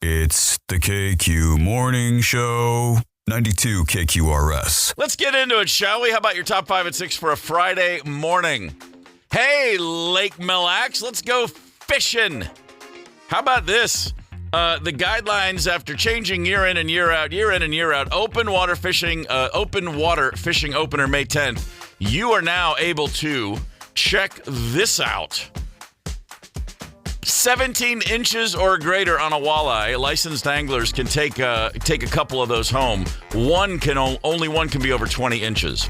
It's the KQ Morning Show, 92 KQRS. Let's get into it, shall we? How about your top 5 and 6 for a Friday morning? Hey, Lake Mille Lacs, let's go fishing. How about this? The guidelines after changing year in and year out, open water fishing opener May 10th. You are now able to check this out. 17 inches or greater on a walleye. Licensed anglers can take a couple of those home. Only one can be over 20 inches.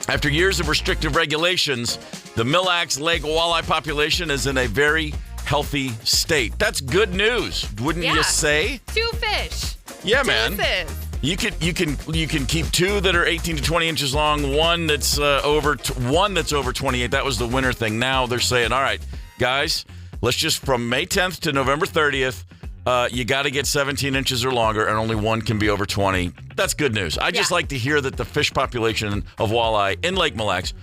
After years of restrictive regulations, the Mille Lacs Lake walleye population is in a very healthy state. That's good news, wouldn't you say? 2 fish. Yeah, man. You can keep 2 that are 18 to 20 inches long, one that's over 28. That was the winter thing. Now they're saying, all right, guys, let's just from May 10th to November 30th, you got to get 17 inches or longer, and only one can be over 20. That's good news. I just like to hear that the fish population of walleye in Lake Mille Lacs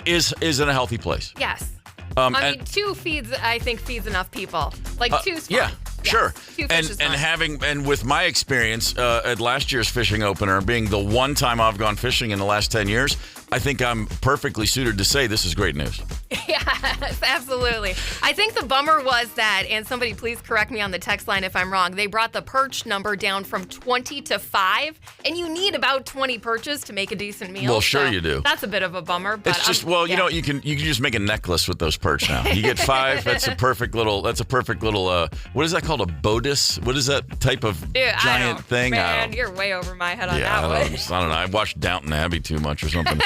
is in a healthy place. Yes. 2 feeds enough people. Like 2's fine. Yeah. Yes. Sure. 2 fish is fine. And with my experience at last year's fishing opener, being the one time I've gone fishing in the last 10 years, I think I'm perfectly suited to say this is great news. Yes, absolutely. I think the bummer was that, and somebody please correct me on the text line if I'm wrong, they brought the perch number down from 20 to 5, and you need about 20 perches to make a decent meal. Well, sure you do. That's a bit of a bummer. But it's just, you can just make a necklace with those perch now. You get 5. That's a perfect little, what is that called? A bodis? What is that type of giant thing? Man, you're way over my head on that one. I don't know. I watched Downton Abbey too much or something.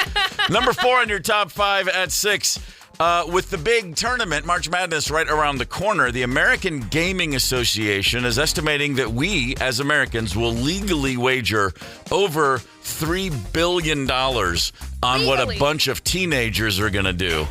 Number 4 on your top 5 at 6. With the big tournament, March Madness, right around the corner, the American Gaming Association is estimating that we, as Americans, will legally wager over $3 billion on what a bunch of teenagers are going to do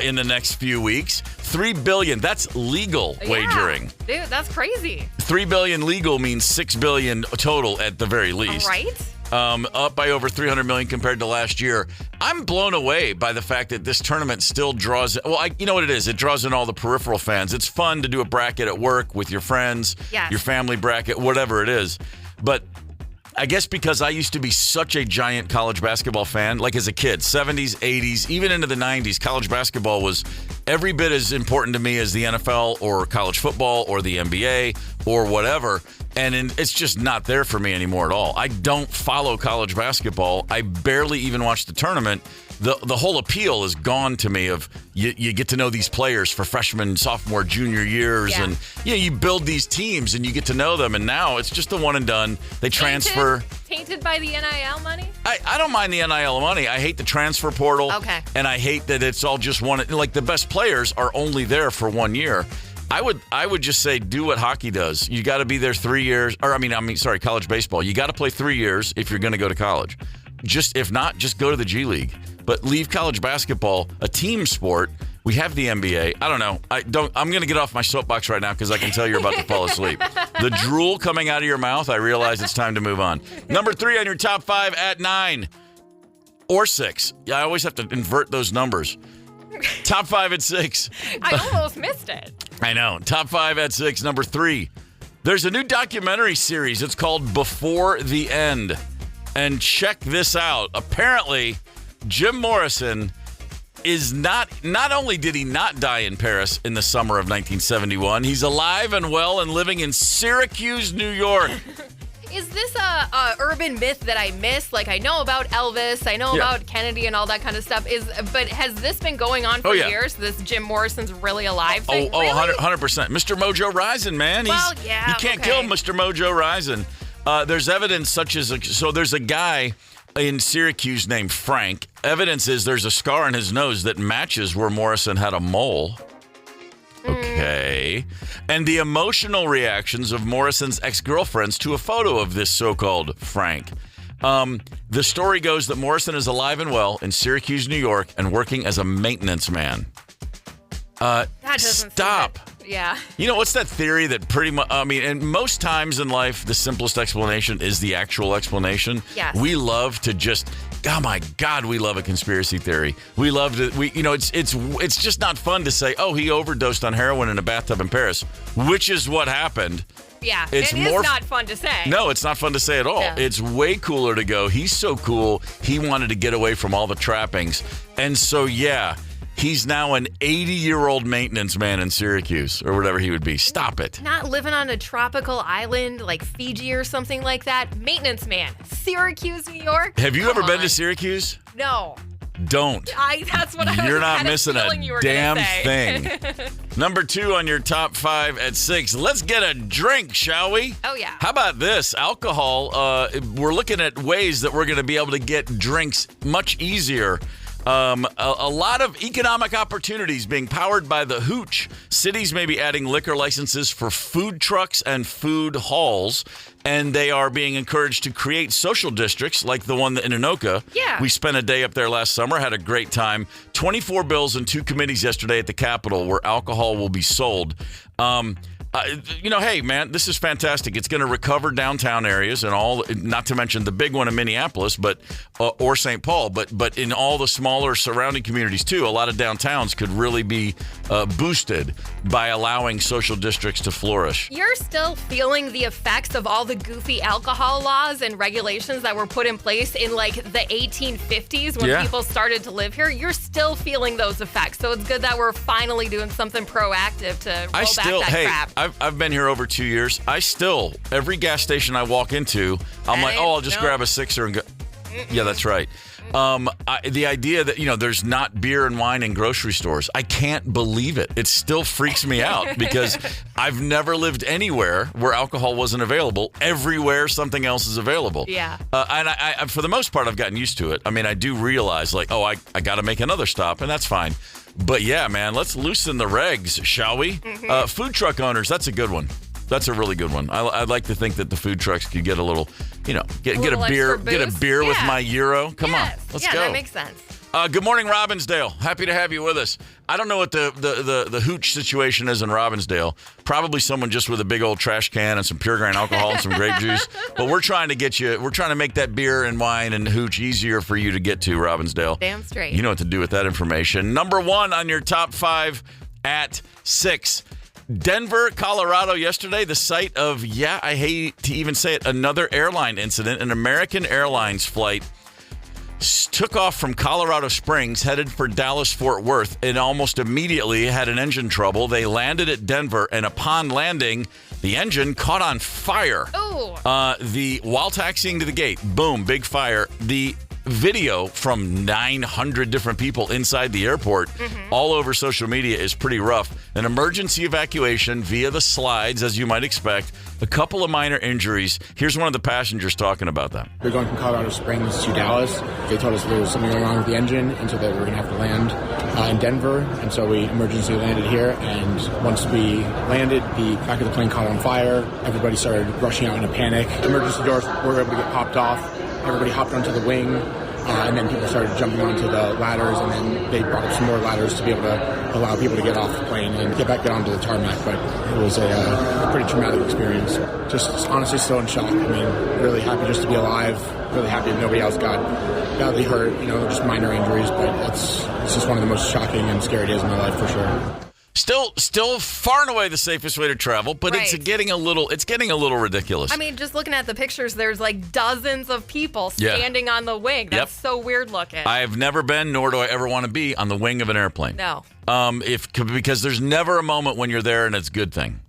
in the next few weeks. $3 billion. That's legal wagering. Dude, that's crazy. $3 billion legal means $6 billion total at the very least. Right? Up by over $300 million compared to last year. I'm blown away by the fact that this tournament still draws. Well, you know what it is? It draws in all the peripheral fans. It's fun to do a bracket at work with your friends, your family bracket, whatever it is. But I guess because I used to be such a giant college basketball fan, like as a kid, 70s, 80s, even into the 90s, college basketball was every bit as important to me as the NFL or college football or the NBA or whatever. And it's just not there for me anymore at all. I don't follow college basketball. I barely even watch the tournament. The whole appeal is gone to me of you get to know these players for freshman, sophomore, junior years. And you build these teams and you get to know them. And now it's just a one and done. They transfer. Tainted by the NIL money? I don't mind the NIL money. I hate the transfer portal. Okay. And I hate that it's all just one. Like the best players are only there for 1 year. I would just say do what hockey does. You got to be there 3 years. Or college baseball. You got to play 3 years if you're going to go to college. If not, just go to the G League. But leave college basketball a team sport. We have the NBA. I don't know. I'm going to get off my soapbox right now because I can tell you're about to fall asleep. The drool coming out of your mouth, I realize it's time to move on. Number 3 on your top 5 at 9 or 6. Yeah, I always have to invert those numbers. Top 5 at 6. I almost missed it. I know. Top 5 at 6. Number 3. There's a new documentary series. It's called Before the End. And check this out. Apparently, Jim Morrison is not only did he not die in Paris in the summer of 1971, he's alive and well and living in Syracuse, New York. Is this a urban myth that I missed? Like, I know about Elvis, I know about Kennedy and all that kind of stuff. But has this been going on for years? This Jim Morrison's really alive thing? Really? 100%. Mr. Mojo Rising, man. You can't kill Mr. Mojo Rising. There's evidence such as, there's a guy in Syracuse named Frank. Evidence is there's a scar on his nose that matches where Morrison had a mole. Okay. And the emotional reactions of Morrison's ex-girlfriends to a photo of this so-called Frank. The story goes that Morrison is alive and well in Syracuse, New York, and working as a maintenance man. That doesn't stop. Yeah. You know, what's that theory that pretty much, and most times in life, the simplest explanation is the actual explanation. Yes. We love to just, oh my God, we love a conspiracy theory. We love to, it's just not fun to say, oh, he overdosed on heroin in a bathtub in Paris, which is what happened. Yeah, It's it is not fun to say. No, it's not fun to say at all. Yeah. It's way cooler to go, he's so cool, he wanted to get away from all the trappings. And so, yeah, he's now an 80-year-old maintenance man in Syracuse or whatever he would be. Stop it. Not living on a tropical island like Fiji or something like that. Maintenance man. Syracuse, New York. Have you Come ever been on. to Syracuse? No. Don't. That's what I was You're not kind of missing feeling a you were damn gonna say. thing. Number 2 on your top 5 at 6. Let's get a drink, shall we? Oh, yeah. How about this? Alcohol. We're looking at ways that we're going to be able to get drinks much easier. A lot of economic opportunities being powered by the hooch. Cities may be adding liquor licenses for food trucks and food halls, and they are being encouraged to create social districts like the one in Anoka. Yeah. We spent a day up there last summer, had a great time. 24 bills and 2 committees yesterday at the Capitol where alcohol will be sold. Hey, man, this is fantastic. It's going to recover downtown areas and all, not to mention the big one in Minneapolis, or St. Paul, but in all the smaller surrounding communities, too. A lot of downtowns could really be boosted by allowing social districts to flourish. You're still feeling the effects of all the goofy alcohol laws and regulations that were put in place in like the 1850s when people started to live here. You're still feeling those effects. So it's good that we're finally doing something proactive to roll back that crap. I've been here over 2 years. Every gas station I walk into, I'm like, I'll just grab a sixer and go. Yeah, that's right. The idea that, there's not beer and wine in grocery stores, I can't believe it. It still freaks me out because I've never lived anywhere where alcohol wasn't available. Everywhere something else is available. Yeah. And I, for the most part, I've gotten used to it. I mean, I do realize I got to make another stop, and that's fine. But yeah, man, let's loosen the regs, shall we? Mm-hmm. Food truck owners, that's a good one. That's a really good one. I'd like to think that the food trucks could get a little, get a beer with my euro. Come on, let's go. Yeah, that makes sense. Good morning, Robbinsdale. Happy to have you with us. I don't know what the hooch situation is in Robbinsdale. Probably someone just with a big old trash can and some pure grain alcohol and some grape juice. But we're trying to make that beer and wine and hooch easier for you to get to, Robbinsdale. Damn straight. You know what to do with that information. Number 1 on your top 5 at 6. Denver, Colorado yesterday, the site of, I hate to even say it, another airline incident. An American Airlines flight took off from Colorado Springs, headed for Dallas-Fort Worth, and almost immediately had an engine trouble. They landed at Denver, and upon landing, the engine caught on fire. Ooh. While taxiing to the gate, boom, big fire. The video from 900 different people inside the airport all over social media is pretty rough. An emergency evacuation via the slides, as you might expect. A couple of minor injuries. Here's one of the passengers talking about that. We were going from Colorado Springs to Dallas. They told us there was something wrong with the engine, and so that we were going to have to land in Denver. And so we emergency landed here. And once we landed, the back of the plane caught on fire. Everybody started rushing out in a panic. Emergency doors were able to get popped off. Everybody hopped onto the wing. And then people started jumping onto the ladders, and then they brought up some more ladders to be able to allow people to get off the plane and get back onto the tarmac. But it was a pretty traumatic experience. Just honestly still in shock. I mean, really happy just to be alive. Really happy that nobody else got badly hurt. Just minor injuries, but it's just one of the most shocking and scary days of my life for sure. Still far and away the safest way to travel, but Right. it's getting a little ridiculous. I mean, just looking at the pictures, there's like dozens of people standing on the wing. That's so weird looking. I have never been, nor do I ever want to be, on the wing of an airplane. No. Because there's never a moment when you're there and it's a good thing.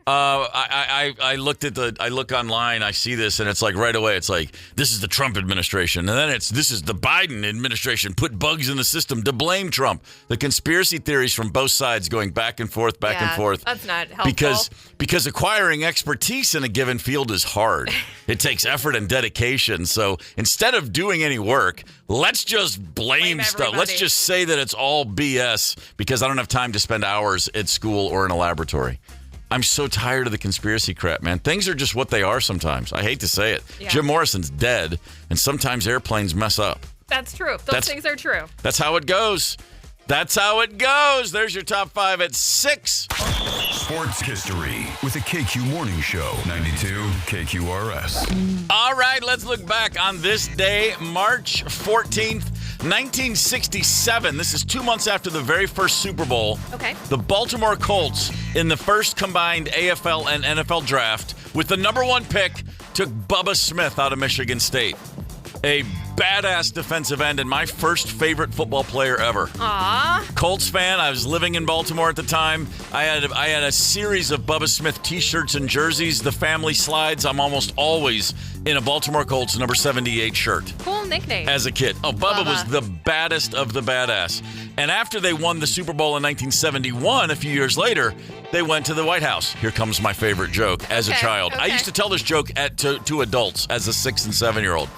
I look online, I see this, and it's like right away, it's like, this is the Trump administration. And then this is the Biden administration, put bugs in the system to blame Trump. The conspiracy theories from both sides going back and forth. That's not helpful. Because acquiring expertise in a given field is hard. It takes effort and dedication. So instead of doing any work, let's just blame stuff. Everybody. Let's just say that it's all BS because I don't have time to spend hours at school or in a laboratory. I'm so tired of the conspiracy crap, man. Things are just what they are sometimes. I hate to say it. Yeah. Jim Morrison's dead, and sometimes airplanes mess up. That's true. Those things are true. That's how it goes. There's your top 5 at 6. Sports history with the KQ Morning Show, 92 KQRS. All right, let's look back on this day, March 14th, 1967, this is 2 months after the very first Super Bowl. Okay. The Baltimore Colts, in the first combined AFL and NFL draft, with the number 1 pick, took Bubba Smith out of Michigan State. A badass defensive end and my first favorite football player ever. Aww. Colts fan. I was living in Baltimore at the time. I had a series of Bubba Smith t-shirts and jerseys. The family slides. I'm almost always in a Baltimore Colts number 78 shirt. Cool nickname. As a kid. Oh, Bubba was the baddest of the badass. And after they won the Super Bowl in 1971, a few years later, they went to the White House. Here comes my favorite joke as a child. I used to tell this joke to adults as a 6 and 7-year-old.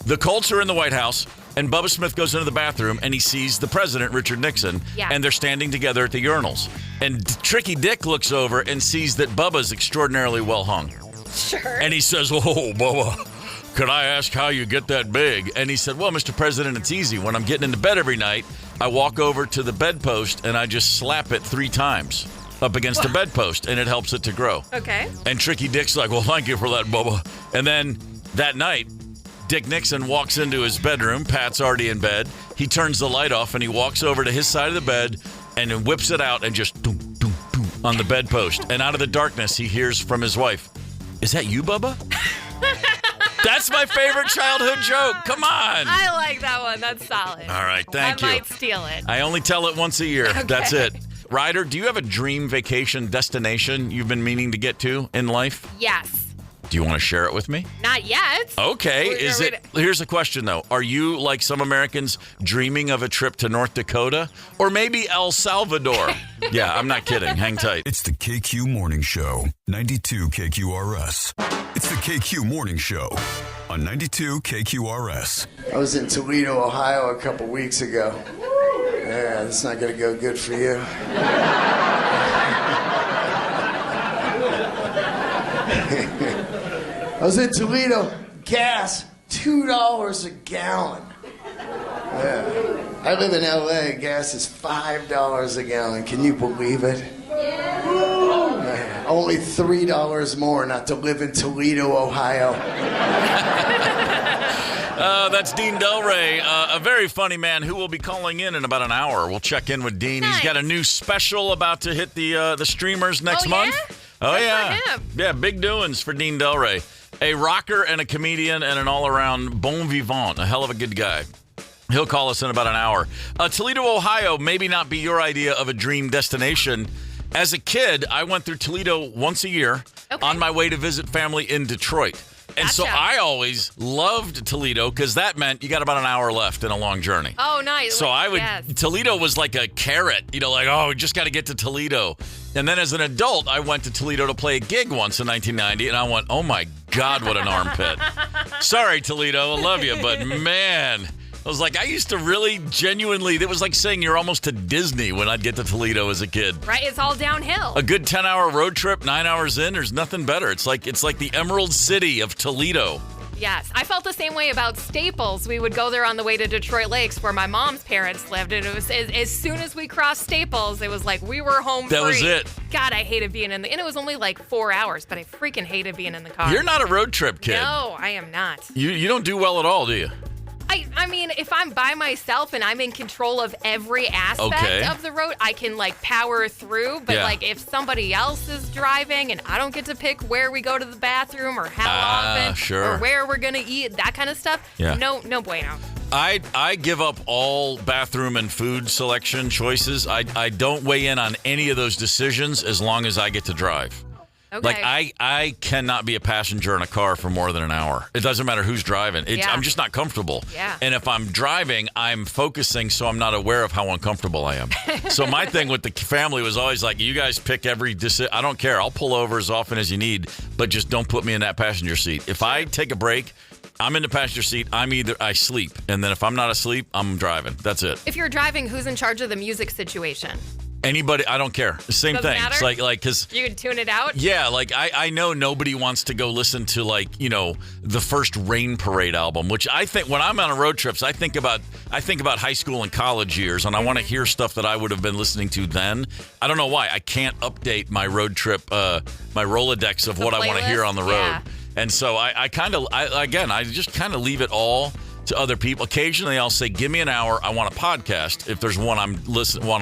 The Colts are in the White House, and Bubba Smith goes into the bathroom, and he sees the president, Richard Nixon, and they're standing together at the urinals. And Tricky Dick looks over and sees that Bubba's extraordinarily well hung. Sure. And he says, "Oh, Bubba, could I ask how you get that big?" And he said, "Well, Mr. President, it's easy. When I'm getting into bed every night, I walk over to the bedpost, and I just slap it 3 times up against the bedpost, and it helps it to grow." Okay. And Tricky Dick's like, "Well, thank you for that, Bubba." And then that night, Dick Nixon walks into his bedroom. Pat's already in bed. He turns the light off, and he walks over to his side of the bed and then whips it out and just doom, doom, doom on the bedpost. And out of the darkness, he hears from his wife, "Is that you, Bubba?" That's my favorite childhood joke. Come on. I like that one. That's solid. All right, thank you. I might steal it. I only tell it once a year. Okay. That's it. Ryder, do you have a dream vacation destination you've been meaning to get to in life? Yes. Do you want to share it with me? Not yet. Okay. Here's a question, though. Are you, like some Americans, dreaming of a trip to North Dakota? Or maybe El Salvador? Yeah, I'm not kidding. Hang tight. It's the KQ Morning Show, 92 KQRS. It's the KQ Morning Show on 92 KQRS. I was in Toledo, Ohio a couple weeks ago. Yeah, that's not going to go good for you. I was in Toledo, gas, $2 a gallon. Yeah. I live in LA, gas is $5 a gallon. Can you believe it? Yeah. Only $3 more not to live in Toledo, Ohio. That's Dean Delray, a very funny man who will be calling in about an hour. We'll check in with Dean. Nice. He's got a new special about to hit the streamers next month. Oh, Good yeah. for him. Yeah, big doings for Dean Delray. A rocker and a comedian and an all-around bon vivant. A hell of a good guy. He'll call us in about an hour. Toledo, Ohio, maybe not be your idea of a dream destination. As a kid, I went through Toledo once a year on my way to visit family in Detroit. And so I always loved Toledo because that meant you got about an hour left in a long journey. Oh, nice. So Toledo was like a carrot, like, oh, we just got to get to Toledo. And then as an adult, I went to Toledo to play a gig once in 1990, and I went, oh my God, what an armpit. Sorry, Toledo, I love you, but man, I was like, I used to really genuinely, it was like saying you're almost to Disney when I'd get to Toledo as a kid. Right, it's all downhill. A good 10-hour road trip, 9 hours in, there's nothing better. It's like the Emerald City of Toledo. Yes, I felt the same way about Staples. We would go there on the way to Detroit Lakes where my mom's parents lived, and it was as soon as we crossed Staples, it was like we were home free. That was it. God, I hated being and it was only like 4 hours, but I freaking hated being in the car. You're not a road trip kid. No, I am not. You don't do well at all, do you? I mean, if I'm by myself and I'm in control of every aspect of the road, I can like power through. But like if somebody else is driving and I don't get to pick where we go to the bathroom or how often or where we're gonna eat, that kind of stuff, no bueno. I give up all bathroom and food selection choices. I don't weigh in on any of those decisions as long as I get to drive. Okay. Like, I cannot be a passenger in a car for more than an hour. It doesn't matter who's driving. I'm just not comfortable. Yeah. And if I'm driving, I'm focusing so I'm not aware of how uncomfortable I am. So my thing with the family was always like, you guys pick every decision. I don't care. I'll pull over as often as you need, but just don't put me in that passenger seat. If I take a break, I'm in the passenger seat. I sleep. And then if I'm not asleep, I'm driving. That's it. If you're driving, who's in charge of the music situation? Anybody, I don't care. Same Doesn't thing. matter? It's like, because you can tune it out. Yeah, like I know nobody wants to go listen to the first Rain Parade album, which I think when I'm on road trips, I think about high school and college years, and I want to hear stuff that I would have been listening to then. I don't know why I can't update my road trip, my Rolodex of what I want to hear on the road, and so I just kind of leave it all to other people. Occasionally, I'll say, "Give me an hour. I want a podcast." If there's one want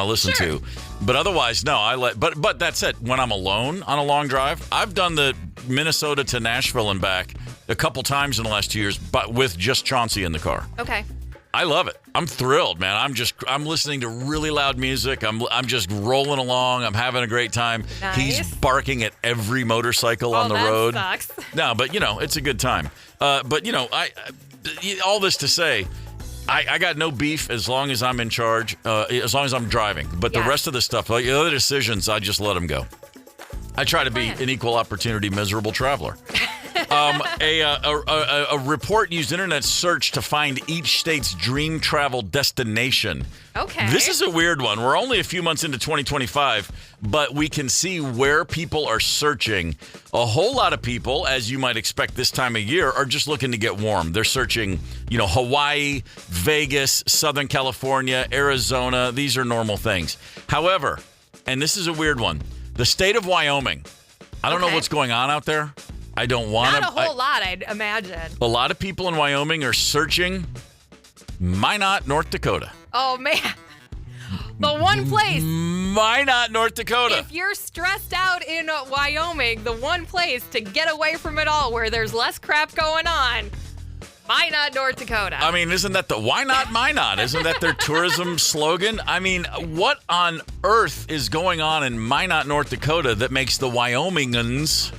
to listen to, but otherwise, no. But that said, when I'm alone on a long drive, I've done the Minnesota to Nashville and back a couple times in the last 2 years, but with just Chauncey in the car. Okay. I love it. I'm thrilled, man. I'm listening to really loud music. I'm just rolling along. I'm having a great time. Nice. He's barking at every motorcycle on the road. Sucks. No, but it's a good time. But all this to say, I got no beef as long as I'm in charge, as long as I'm driving. But the rest of the stuff, like the other decisions, I just let them go. I try to be an equal opportunity miserable traveler. A report used internet search to find each state's dream travel destination. Okay. This is a weird one. We're only a few months into 2025, but we can see where people are searching. A whole lot of people, as you might expect this time of year, are just looking to get warm. They're searching, Hawaii, Vegas, Southern California, Arizona. These are normal things. However, and this is a weird one, the state of Wyoming. I don't know what's going on out there. I don't want to. Not a whole lot, I'd imagine. A lot of people in Wyoming are searching Minot, North Dakota. Oh, man. The one place. Minot, North Dakota. If you're stressed out in Wyoming, the one place to get away from it all where there's less crap going on, Minot, North Dakota. I mean, isn't that why not Minot? Isn't that their tourism slogan? I mean, what on earth is going on in Minot, North Dakota that makes the Wyomingans...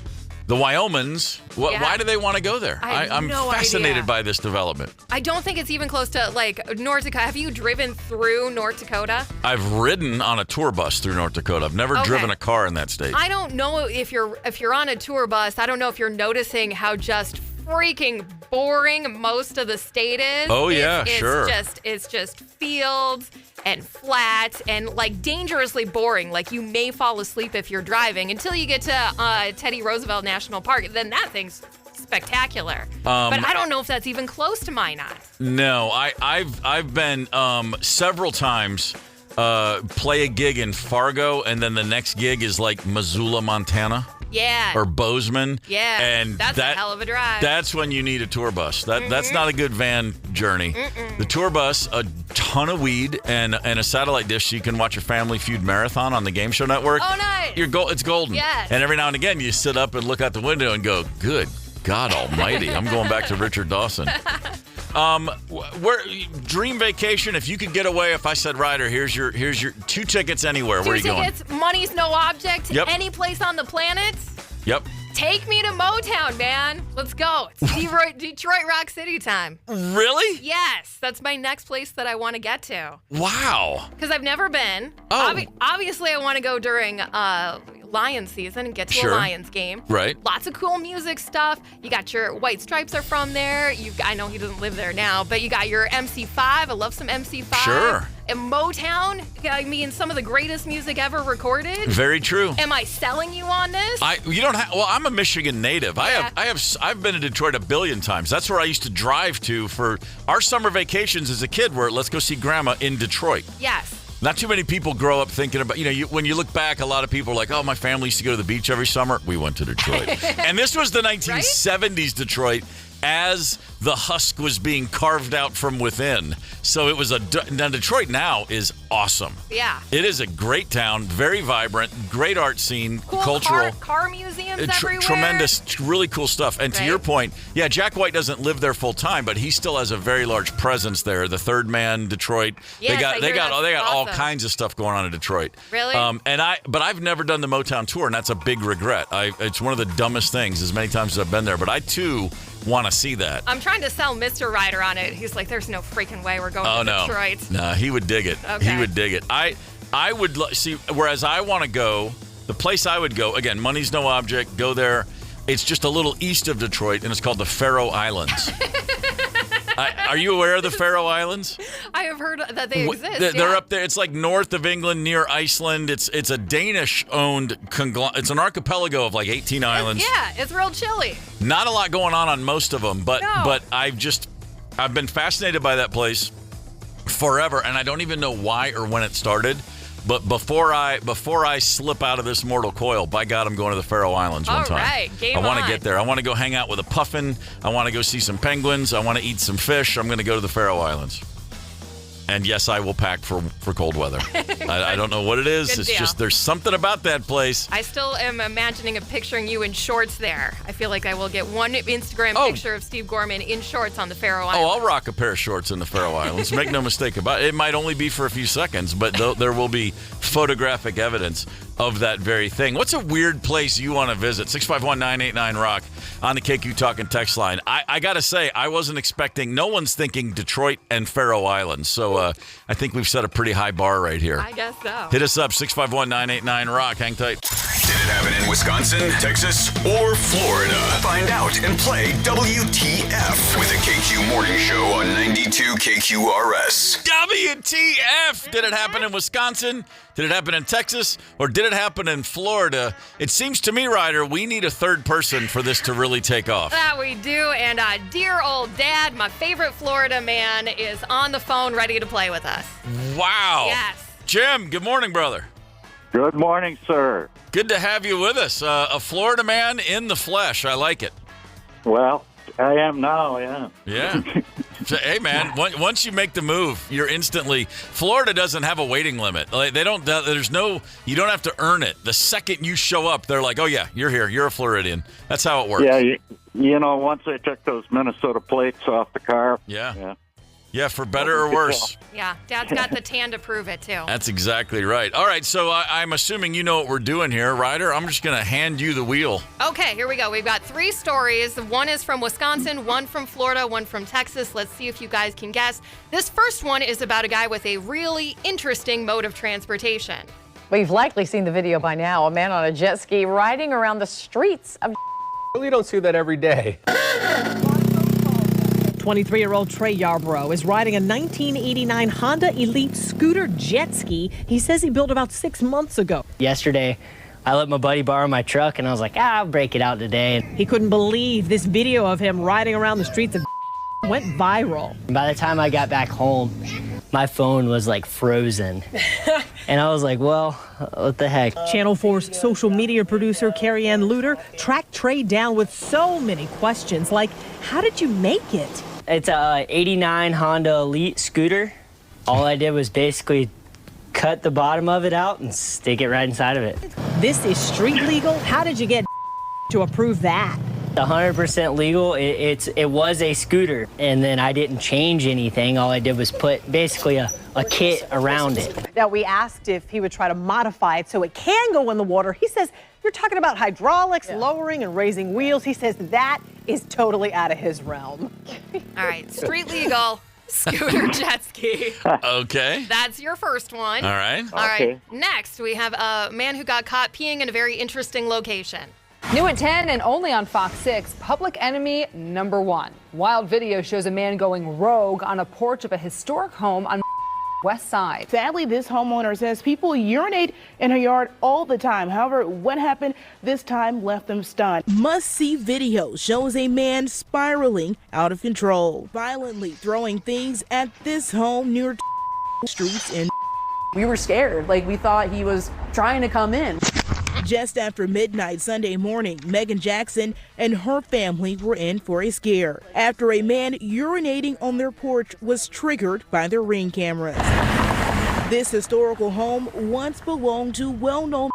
why do they want to go there? I'm fascinated by this development. I don't think it's even close to, North Dakota. Have you driven through North Dakota? I've ridden on a tour bus through North Dakota. I've never driven a car in that state. I don't know if you're on a tour bus. I don't know if you're noticing how just freaking boring most of the state is. Oh, yeah, sure. It's just fields and flat and dangerously boring. You may fall asleep if you're driving until you get to Teddy Roosevelt National Park. Then that thing's spectacular. But I don't know if that's even close to Minot. No, I've been several times play a gig in Fargo, and then the next gig is Missoula, Montana. Yeah. Or Bozeman. Yeah. And that's a hell of a drive. That's when you need a tour bus. That's not a good van journey. The tour bus, a ton of weed and a satellite dish so you can watch a Family Feud marathon on the Game Show Network. Oh, nice. It's golden. Yes. And every now and again you sit up and look out the window and go, good God almighty, I'm going back to Richard Dawson. Where dream vacation, if you could get away, if I said, Ryder, here's your 2 tickets anywhere. Where are you going? 2 tickets, money's no object. Yep. Any place on the planet. Yep. Take me to Motown, man. Let's go. It's Detroit Rock City time. Really? Yes. That's my next place that I want to get to. Wow. Because I've never been. Oh. Obviously, I want to go during Lions season and get to a Lions game. Right. Lots of cool music stuff. You got your White Stripes are from there. I know he doesn't live there now, but you got your MC5. I love some MC5. Sure. And Motown, I mean, some of the greatest music ever recorded. Very true. Am I selling you on this? You don't have. Well, I'm a Michigan native. Yeah. I've been to Detroit a billion times. That's where I used to drive to for our summer vacations as a kid. Where let's go see Grandma in Detroit. Yes. Not too many people grow up thinking about, when you look back, a lot of people are like, oh, my family used to go to the beach every summer. We went to Detroit. And this was the 1970s Detroit as the husk was being carved out from within. So it was now Detroit now is awesome. Yeah. It is a great town, very vibrant, great art scene, cool cultural. Car museums everywhere. Tremendous, really cool stuff. And to your point, Jack White doesn't live there full time, but he still has a very large presence there. The Third Man, Detroit. Yes, they got awesome. all kinds of stuff going on in Detroit. Really? But I've never done the Motown tour, and that's a big regret. It's one of the dumbest things as many times as I've been there, but I too want to see that. I'm trying to sell Mr. Ryder on it. He's like, there's no freaking way we're going to Detroit. No, he would dig it. Okay. He would dig it. I would see, whereas I want to go, the place I would go, again, money's no object, go there. It's just a little east of Detroit, and it's called the Faroe Islands. Are you aware of the Faroe Islands? I have heard that they exist. They're up there. It's north of England, near Iceland. It's a Danish-owned it's an archipelago of 18 islands. Yeah, it's real chilly. Not a lot going on most of them, but I've been fascinated by that place forever, and I don't even know why or when it started. But before I slip out of this mortal coil, by God, I'm going to the Faroe Islands one time. All right, game I want to on. get there. I want to go hang out with a puffin. I want to go see some penguins. I want to eat some fish. I'm going to go to the Faroe Islands. And yes, I will pack for cold weather. I don't know what it is. Good It's deal. just there's something about that place. I still am imagining and picturing you in shorts there. I feel like I will get one Instagram picture of Steve Gorman in shorts on the Faroe Islands. Oh, I'll rock a pair of shorts in the Faroe Islands. Make no mistake about it. It might only be for a few seconds, but there will be photographic evidence of that very thing. What's a weird place you want to visit? 651-989-ROCK on the KQ Talking text line. I got to say, I wasn't expecting, no one's thinking Detroit and Faroe Islands. So I think we've set a pretty high bar right here. I guess so. Hit us up, 651-989-ROCK. Hang tight. Did it happen in Wisconsin, Texas, or Florida? Find out and play WTF with the KQ Morning Show on 92 KQRS. WTF! Did it happen in Wisconsin? Did it happen in Texas? Or did it happen in Florida? It seems to me, Ryder, we need a third person for this to really take off. That we do. And dear old dad, my favorite Florida man, is on the phone ready to play with us. Wow. Yes. Jim, good morning, brother. Good morning, sir. Good to have you with us. A Florida man in the flesh. I like it. Well, I am now, yeah. Yeah. So, hey, man, once you make the move, you're instantly. Florida doesn't have a waiting limit. Like, they don't. You don't have to earn it. The second you show up, they're like, oh, yeah, you're here. You're a Floridian. That's how it works. Yeah, you know, once they took those Minnesota plates off the car. Yeah. Yeah, for better or worse. Yeah, Dad's got the tan to prove it, too. That's exactly right. All right, so I'm assuming you know what we're doing here. Ryder, I'm just going to hand you the wheel. Okay, here we go. We've got 3 stories. One is from Wisconsin, one from Florida, one from Texas. Let's see if you guys can guess. This first one is about a guy with a really interesting mode of transportation. Well, you've likely seen the video by now. A man on a jet ski riding around the streets of. Really don't see that every day. 23-year-old Trey Yarbrough is riding a 1989 Honda Elite scooter jet ski he says he built about 6 months ago. Yesterday, I let my buddy borrow my truck, and I was like, I'll break it out today. He couldn't believe this video of him riding around the streets of went viral. By the time I got back home, my phone was like frozen. And I was like, well, what the heck? Channel 4's social media producer Carrie Ann Luter tracked Trey down with so many questions like, how did you make it? It's a 89 Honda Elite scooter. All I did was basically cut the bottom of it out and stick it right inside of it. This is street legal? How did you get to approve that? 100% legal. It was a scooter, and then I didn't change anything. All I did was put basically a kit around it. Now, we asked if he would try to modify it so it can go in the water. He says, you're talking about hydraulics, lowering and raising wheels. He says that is totally out of his realm. All right, street legal scooter jet ski. Okay. That's your first one. All right. All right, next we have a man who got caught peeing in a very interesting location. New at 10 and only on Fox 6, Public Enemy #1. Wild video shows a man going rogue on a porch of a historic home on West Side. Sadly, this homeowner says people urinate in her yard all the time. However, what happened this time left them stunned. Must-see video shows a man spiraling out of control, violently throwing things at this home near streets in. We were scared, like we thought he was trying to come in. Just after midnight Sunday morning, Megan Jackson and her family were in for a scare after a man urinating on their porch was triggered by their Ring cameras. This historical home once belonged to well-known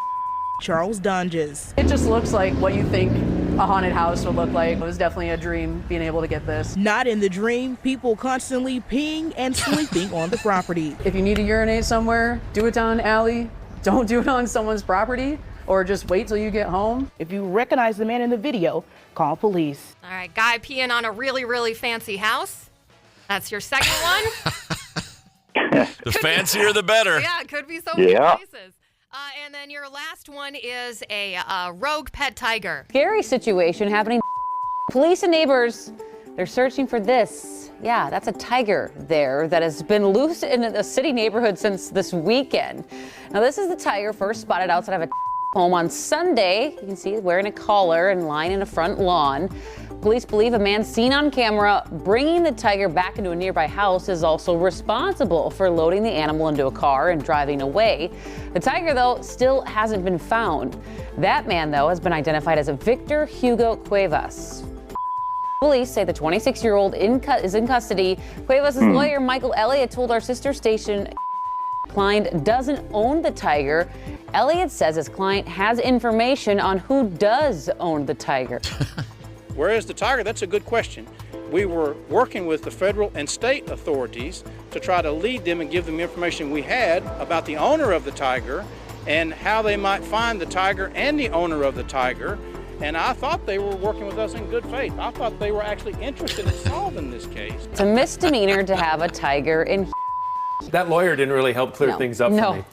Charles Donges. It just looks like what you think a haunted house would look like. It was definitely a dream being able to get this. Not in the dream, people constantly peeing and sleeping on the property. If you need to urinate somewhere, do it down an alley. Don't do it on someone's property. Or just wait till you get home. If you recognize the man in the video, call police. All right, guy peeing on a really, really fancy house. That's your second one. The fancier, the better. Yeah, it could be so many places. And then your last one is a rogue pet tiger. Scary situation happening. Police and neighbors, they're searching for this. Yeah, that's a tiger there that has been loose in a city neighborhood since this weekend. Now, this is the tiger first spotted outside of a home on Sunday. You can see wearing a collar and lying in a front lawn. Police believe a man seen on camera bringing the tiger back into a nearby house is also responsible for loading the animal into a car and driving away. The tiger, though, still hasn't been found. That man, though, has been identified as Victor Hugo Cuevas. Police say the 26-year-old is in custody. Cuevas' lawyer, Michael Elliott, told our sister station client doesn't own the tiger. Elliott says his client has information on who does own the tiger. Where is the tiger? That's a good question. We were working with the federal and state authorities to try to lead them and give them information we had about the owner of the tiger and how they might find the tiger and the owner of the tiger. And I thought they were working with us in good faith. I thought they were actually interested in solving this case. It's a misdemeanor to have a tiger in. That lawyer didn't really help clear things up for me.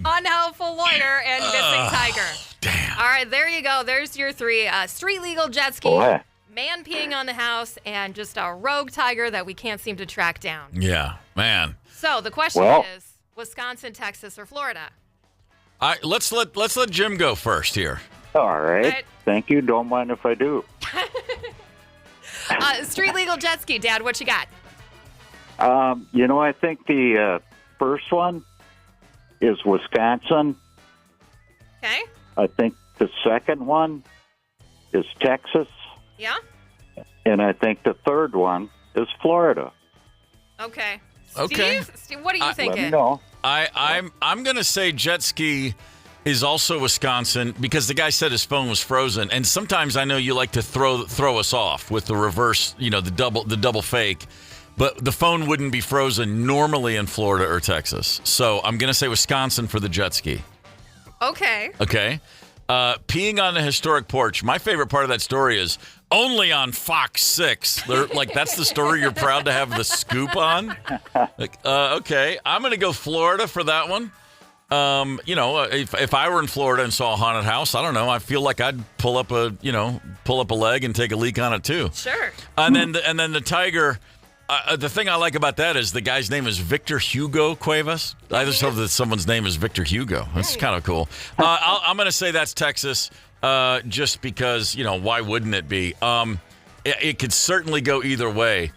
Unhelpful lawyer and missing tiger. Damn. All right, there you go. There's your three. Street legal jet ski, man peeing on the house, and just a rogue tiger that we can't seem to track down. Yeah, man. So the question is, Wisconsin, Texas, or Florida? Let's let Jim go first here. All right. Thank you. Don't mind if I do. Street legal jet ski, Dad, what you got? I think the first one is Wisconsin. Okay. I think the second one is Texas. Yeah? And I think the third one is Florida. Okay. Okay. Steve, what are you thinking? Let me know. I'm going to say jet ski is also Wisconsin because the guy said his phone was frozen. And sometimes I know you like to throw us off with the reverse, the double fake. But the phone wouldn't be frozen normally in Florida or Texas. So I'm going to say Wisconsin for the jet ski. Okay. Okay. Peeing on the historic porch. My favorite part of that story is only on Fox 6. That's the story you're proud to have the scoop on. Okay. I'm going to go Florida for that one. If I were in Florida and saw a haunted house, I don't know. I feel like I'd pull up a leg and take a leak on it too. Sure. And then the tiger. The thing I like about that is the guy's name is Victor Hugo Cuevas. I just hope that someone's name is Victor Hugo. That's kind of cool. I'm going to say that's Texas just because, why wouldn't it be? It could certainly go either way.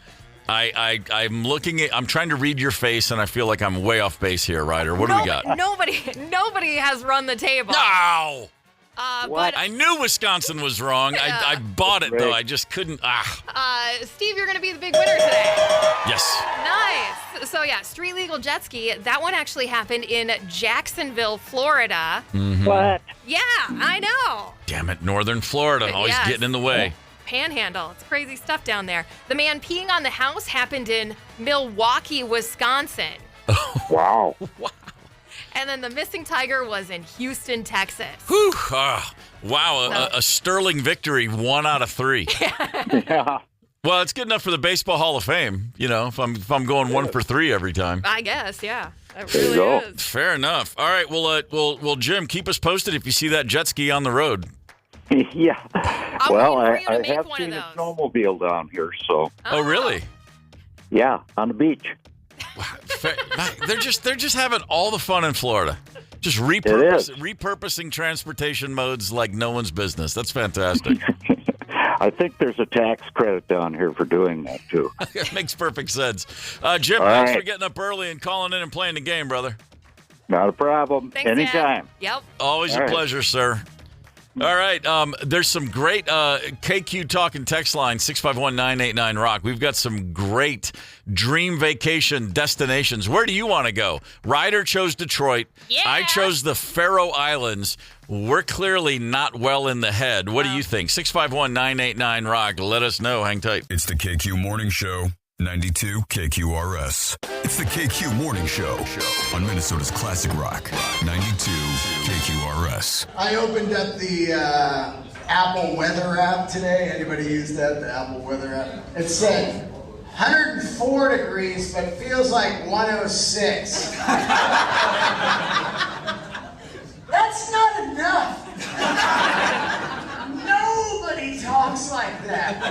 I'm trying to read your face, and I feel like I'm way off base here, Ryder. What do we got? Nobody has run the table. No! But I knew Wisconsin was wrong. I bought it, though. I just couldn't. Steve, you're going to be the big winner today. Yes. Nice. So, street legal jet ski. That one actually happened in Jacksonville, Florida. Mm-hmm. What? Yeah, I know. Damn it, Northern Florida. Always getting in the way. Panhandle. It's crazy stuff down there. The man peeing on the house happened in Milwaukee, Wisconsin. Wow. And then the missing tiger was in Houston, Texas. Whew. Wow, a sterling victory, 1 out of 3. Yeah. Well, it's good enough for the Baseball Hall of Fame, if I'm going 1 for 3 every time. I guess, yeah. It There you really go. is. Fair enough. All right, well, Jim, keep us posted if you see that jet ski on the road. Yeah. Well, I have one seen of a snowmobile down here, so. Oh, really? Yeah, on the beach. They're just having all the fun in Florida. Just repurposing transportation modes like no one's business. That's fantastic. I think there's a tax credit down here for doing that, too. It makes perfect sense. Jim, All thanks right. for getting up early and calling in and playing the game, brother. Not a problem. Thanks, Anytime. Dad. Yep. Always All a right. pleasure, sir. All right. There's some great KQ talk and text line 651-989-ROCK. We've got some great dream vacation destinations. Where do you want to go? Ryder chose Detroit. Yeah. I chose the Faroe Islands. We're clearly not well in the head. What do you think? 651-989-ROCK. Let us know. Hang tight. It's the KQ Morning Show, 92 KQRS. It's the KQ Morning Show on Minnesota's Classic Rock, 92 KQRS. I opened up the Apple Weather app today. Anybody use that, the Apple Weather app? It said 104 degrees, but feels like 106. That's not enough. Nobody talks like that.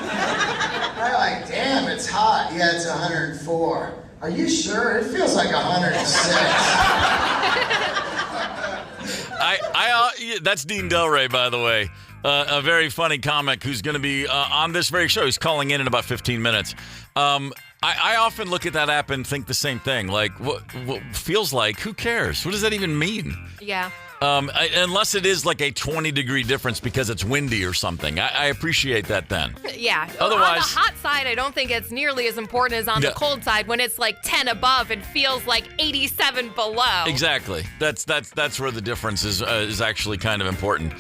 I'm like, damn, it's hot. Yeah, it's 104. Are you sure? It feels like 106. That's Dean Delray, by the way. a very funny comic who's going to be on this very show. He's calling in about 15 minutes. I often look at that app and think the same thing. Like, what feels like? Who cares? What does that even mean? Yeah. Unless it is like a 20-degree difference because it's windy or something. I appreciate that then. Yeah. Otherwise, on the hot side, I don't think it's nearly as important as on the cold side when it's like 10 above and feels like 87 below. Exactly. That's where the difference is actually kind of important.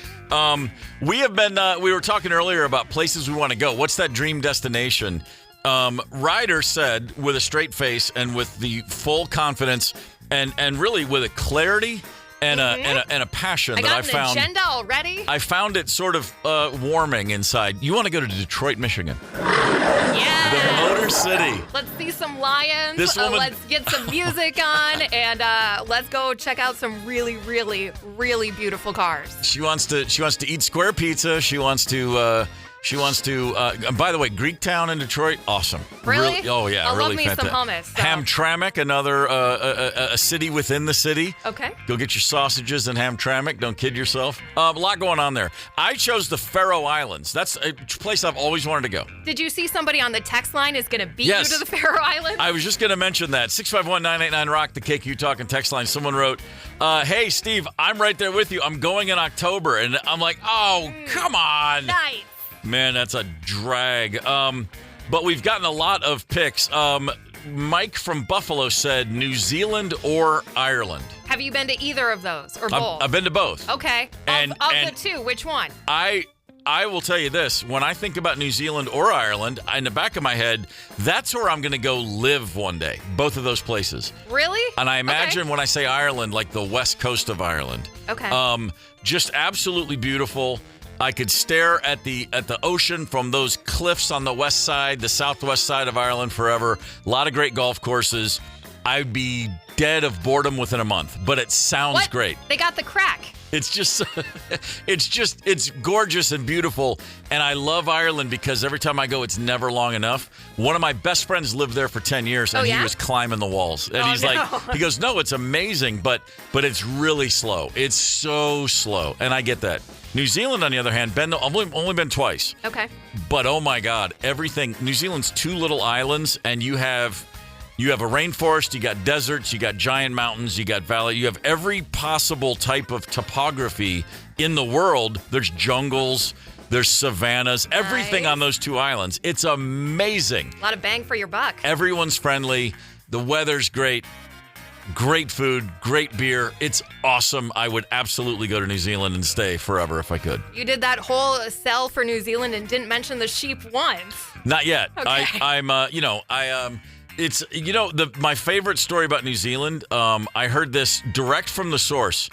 We were talking earlier about places we want to go. What's that dream destination? Ryder said with a straight face and with the full confidence and really with a clarity and a passion that I found. I got an agenda already. I found it sort of warming inside. You want to go to Detroit, Michigan? Yeah. The Motor City. Let's see some lions. This woman... Let's get some music on, and let's go check out some really, really, really beautiful cars. She wants to eat square pizza. She wants to. By the way, Greektown in Detroit, awesome. Really? Oh, yeah. I really love me fantastic. some hummus. So. Hamtramck, another a city within the city. Okay. Go get your sausages in Hamtramck. Don't kid yourself. A lot going on there. I chose the Faroe Islands. That's a place I've always wanted to go. Did you see somebody on the text line is going to beat Yes. you to the Faroe Islands? I was just going to mention that. 651-989-ROCK, the KQ Talking text line. Someone wrote, hey, Steve, I'm right there with you. I'm going in October. And I'm like, oh, come on. Nice. Man, that's a drag. But we've gotten a lot of picks. Mike from Buffalo said New Zealand or Ireland. Have you been to either of those or both? I've been to both. Okay. And of the two, which one? I will tell you this. When I think about New Zealand or Ireland, in the back of my head, that's where I'm going to go live one day. Both of those places. Really? And I imagine when I say Ireland, like the west coast of Ireland. Okay. Just absolutely beautiful. I could stare at the ocean from those cliffs on the west side, the southwest side of Ireland forever. A lot of great golf courses. I'd be dead of boredom within a month, but it sounds great. They got the crack. It's just, it's gorgeous and beautiful. And I love Ireland because every time I go, it's never long enough. One of my best friends lived there for 10 years and he was climbing the walls. And he goes, no, it's amazing, but it's really slow. It's so slow. And I get that. New Zealand, on the other hand, I've only been twice. Okay. But oh my God, everything. New Zealand's 2 little islands, and you have a rainforest, you got deserts, you got giant mountains, you got valley, you have every possible type of topography in the world. There's jungles, there's savannas, everything on those 2 islands. It's amazing. A lot of bang for your buck. Everyone's friendly. The weather's great. Great food, great beer. It's awesome. I would absolutely go to New Zealand and stay forever if I could. You did that whole sell for New Zealand and didn't mention the sheep once. Not yet. Okay. My favorite story about New Zealand, I heard this direct from the source.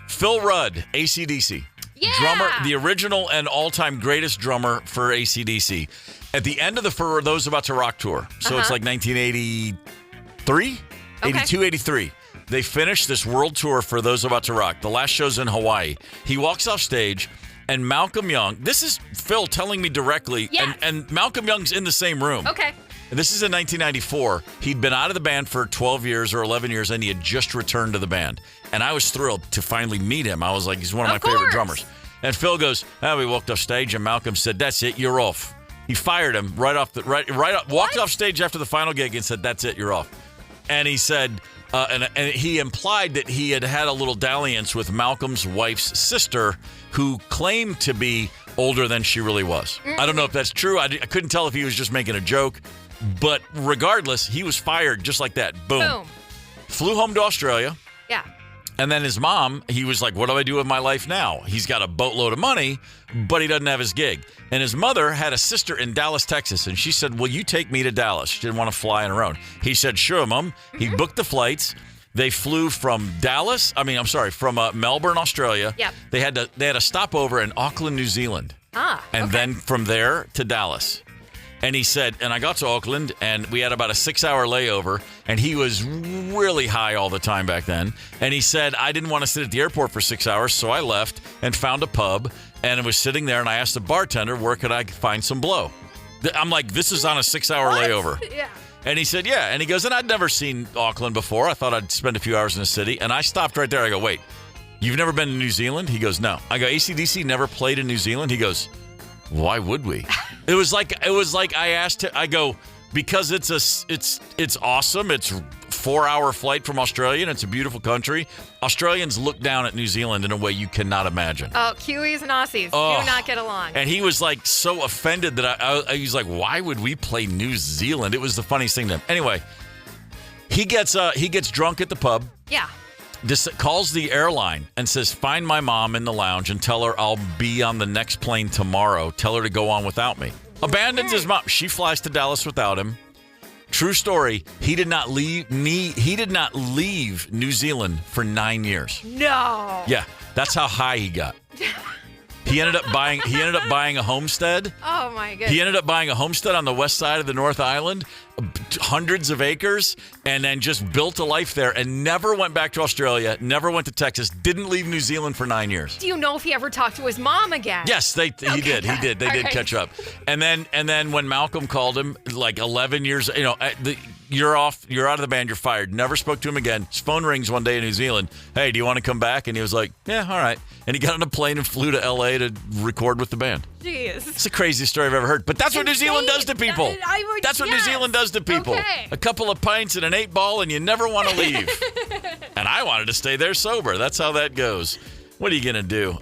Phil Rudd, AC/DC. Yeah. Drummer, the original and all-time greatest drummer for AC/DC. At the end of the For Those About to Rock tour, so it's like 1983? 82, 83. They finished this world tour for Those About to Rock. The last show's in Hawaii. He walks off stage, and Malcolm Young, this is Phil telling me directly, and Malcolm Young's in the same room. Okay. And this is in 1994. He'd been out of the band for 12 years or 11 years, and he had just returned to the band. And I was thrilled to finally meet him. I was like, he's one of my favorite drummers. And Phil goes, we walked off stage, and Malcolm said, that's it, you're off. He fired him walked off stage after the final gig and said, that's it, you're off. And he said, and he implied that he had a little dalliance with Malcolm's wife's sister, who claimed to be older than she really was. I don't know if that's true. I couldn't tell if he was just making a joke. But regardless, he was fired just like that. Boom. Flew home to Australia. Yeah. And then his mom, he was like, what do I do with my life now? He's got a boatload of money, but he doesn't have his gig. And his mother had a sister in Dallas, Texas. And she said, will you take me to Dallas? She didn't want to fly on her own. He said, sure, Mom. He booked the flights. They flew from Melbourne, Australia. Yep. They had a stopover in Auckland, New Zealand. And then from there to Dallas. And he said, and I got to Auckland, and we had about a 6-hour layover, and he was really high all the time back then. And he said, I didn't want to sit at the airport for 6 hours, so I left and found a pub, and I was sitting there, and I asked the bartender, where could I find some blow? I'm like, this is on a 6-hour layover. Yeah. And he said, yeah. And he goes, and I'd never seen Auckland before. I thought I'd spend a few hours in the city. And I stopped right there. I go, wait, You've never been to New Zealand? He goes, no. I go, AC/DC never played in New Zealand? He goes, why would we? It was like I asked him, I go, because it's awesome. It's a 4-hour flight from Australia, and it's a beautiful country. Australians look down at New Zealand in a way you cannot imagine. Oh, Kiwis and Aussies do not get along. And he was like so offended that I was like, why would we play New Zealand? It was the funniest thing to him. Anyway, he gets drunk at the pub. Yeah. Calls the airline and says, find my mom in the lounge and tell her I'll be on the next plane tomorrow. Tell her to go on without me. Abandons his mom. She flies to Dallas without him. True story. He did not leave New Zealand for 9 years. No. Yeah, that's how high he got. He ended up buying a homestead. Oh my goodness. He ended up buying a homestead on the west side of the North Island, hundreds of acres, and then just built a life there and never went back to Australia, never went to Texas, didn't leave New Zealand for 9 years. Do you know if he ever talked to his mom again? Yes, he did. They did catch up. And then when Malcolm called him, like 11 years, you're out of the band, you're fired. Never spoke to him again. His phone rings one day in New Zealand. Hey, do you want to come back? And he was like, yeah, all right. And he got on a plane and flew to L.A. to record with the band. Jeez. It's the craziest story I've ever heard. But that's what New Zealand does to people. That's what New Zealand does to people. Okay. A couple of pints and an 8-ball, and you never want to leave. And I wanted to stay there sober. That's how that goes. What are you going to do?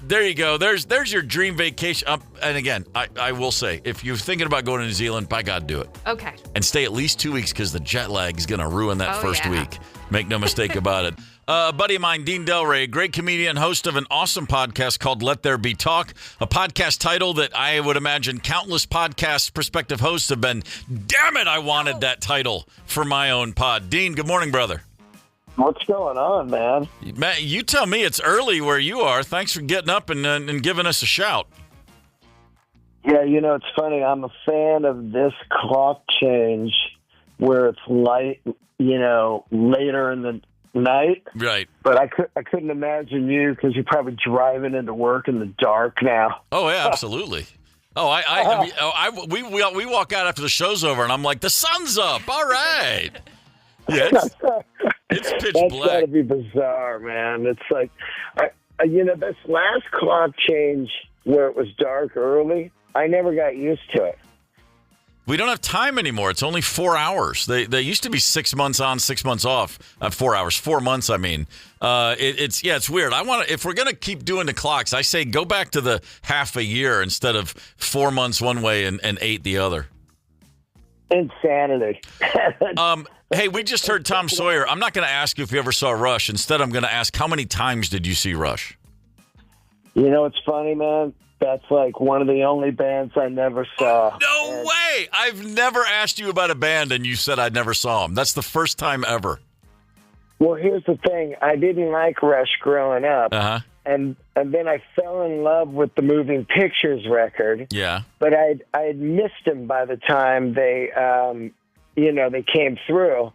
There you go. There's your dream vacation. And again, I will say, if you're thinking about going to New Zealand, by God, do it. Okay. And stay at least 2 weeks because the jet lag is going to ruin that first week. Make no mistake about it. A buddy of mine, Dean Delray, a great comedian, host of an awesome podcast called Let There Be Talk, a podcast title that I would imagine countless podcast prospective hosts have been, damn it, I wanted that title for my own pod. Dean, good morning, brother. What's going on, man? Matt, you tell me. It's early where you are. Thanks for getting up and giving us a shout. Yeah, it's funny. I'm a fan of this clock change where it's light, later in the night. Right. But I couldn't imagine you because you're probably driving into work in the dark now. Oh, yeah, absolutely. Oh, we walk out after the show's over, and I'm like, the sun's up. All right. Yeah, it's pitch That's black. That's got to be bizarre, man. It's like, this last clock change where it was dark early, I never got used to it. We don't have time anymore. It's only 4 hours. They used to be 6 months on, 6 months off. 4 hours, 4 months. I mean, it's weird. If we're gonna keep doing the clocks, I say go back to the half a year instead of 4 months one way and 8 the other. Insanity. Hey, we just heard Tom Sawyer. I'm not going to ask you if you ever saw Rush. Instead, I'm going to ask how many times did you see Rush? It's funny, man. That's like one of the only bands I never saw. No way! I've never asked you about a band, and you said I never saw them. That's the first time ever. Well, here's the thing. I didn't like Rush growing up. Uh-huh. And then I fell in love with the Moving Pictures record. Yeah. But I had missed them by the time they came through.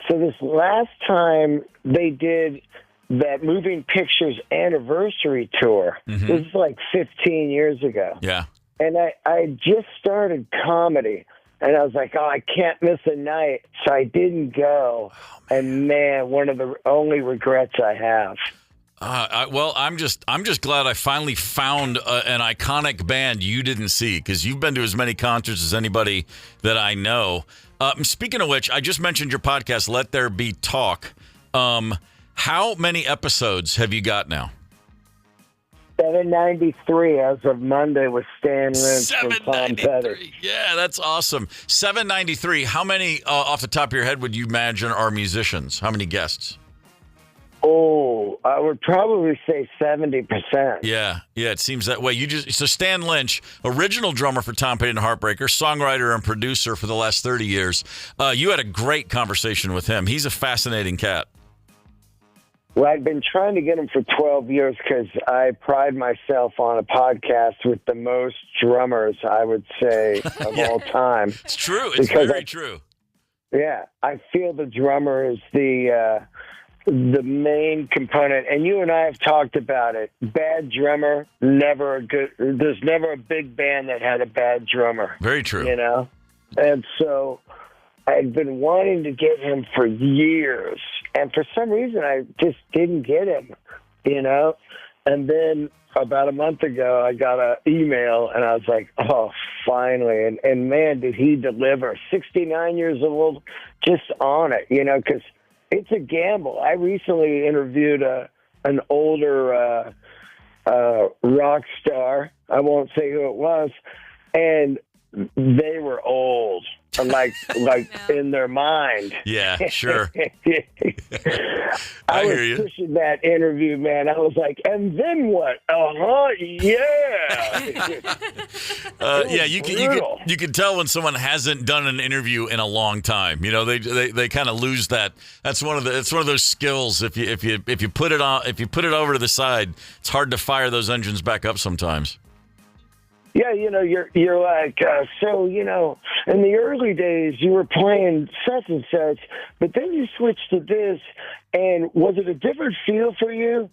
So this last time they did that Moving Pictures anniversary tour, Mm-hmm. this is like 15 years ago. Yeah. And I just started comedy, and I was like, oh, I can't miss a night. So I didn't go. And, man, one of the only regrets I have. I'm just glad I finally found an iconic band you didn't see because you've been to as many concerts as anybody that I know. Speaking of which, I just mentioned your podcast, Let There Be Talk. How many episodes have you got now? 793 as of Monday with Stan Lynch from Tom Petty. Yeah, that's awesome. 793. How many, off the top of your head, would you imagine are musicians? How many guests? Oh, I would probably say 70%. Yeah, it seems that way. So Stan Lynch, original drummer for Tom Petty and Heartbreaker, songwriter and producer for the last 30 years. You had a great conversation with him. He's a fascinating cat. Well, I've been trying to get him for 12 years because I pride myself on a podcast with the most drummers, I would say, of all time. It's true. It's very true. Yeah, I feel the drummer is the main component, and you and I have talked about it. Bad drummer, there's never a big band that had a bad drummer. Very true. And so I'd been wanting to get him for years, and for some reason I just didn't get him. you know? And then about a month ago, I got an email, and I was like, oh, finally. And man, did he deliver. 69 years old, just on it, you know, because it's a gamble. I recently interviewed an older rock star. I won't say who it was. And they were old, like in their mind. Yeah, sure. I was hear you. pushing that interview, man. I was like, and then what? Yeah. Yeah, you can tell when someone hasn't done an interview in a long time. You know, they kind of lose that. It's one of those skills. If you put it over to the side, it's hard to fire those engines back up sometimes. Yeah, you know, you're like, so, you know, in the early days you were playing such and such, but then you switched to this, and was it a different feel for you?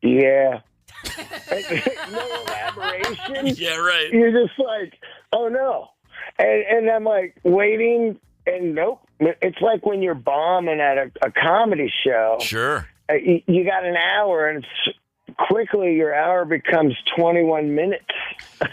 Yeah. No elaboration. Yeah, right. You're just like, oh no. And I'm like waiting, and nope. It's like when you're bombing at a comedy show. Sure. You got an hour, and it's quickly your hour becomes 21 minutes.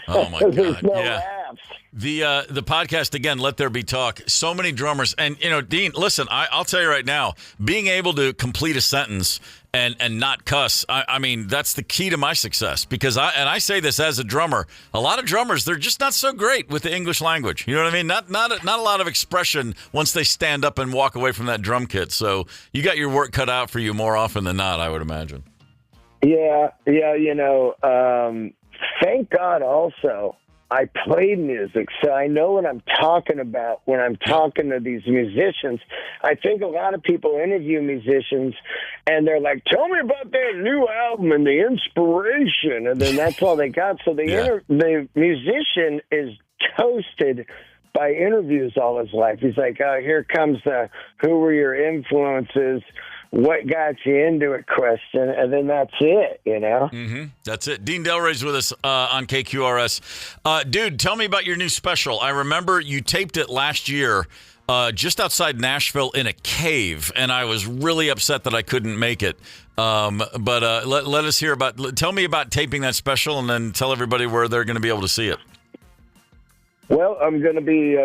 Oh my God! There's no yeah. laughs. The podcast again. Let there be talk. So many drummers, and you know, Dean. Listen, I'll tell you right now. Being able to complete a sentence and not cuss. I mean, that's the key to my success. Because I say this as a drummer. A lot of drummers, they're just not so great with the English language. You know what I mean? Not a lot of expression once they stand up and walk away from that drum kit. So you got your work cut out for you more often than not, I would imagine. Yeah, you know, thank God also I played music, so I know what I'm talking about when I'm talking to these musicians. I think a lot of people interview musicians, and they're like, tell me about that new album and the inspiration, and then that's all they got. So the musician is toasted by interviews all his life. He's like, oh, here comes the who were your influences, what got you into it question, and then that's it, you know? Mm-hmm. That's it. Dean Delray's with us on KQRS. Dude, tell me about your new special. I remember you taped it last year just outside Nashville in a cave, and I was really upset that I couldn't make it. But let us hear tell me about taping that special, and then tell everybody where they're going to be able to see it. Well, I'm going to be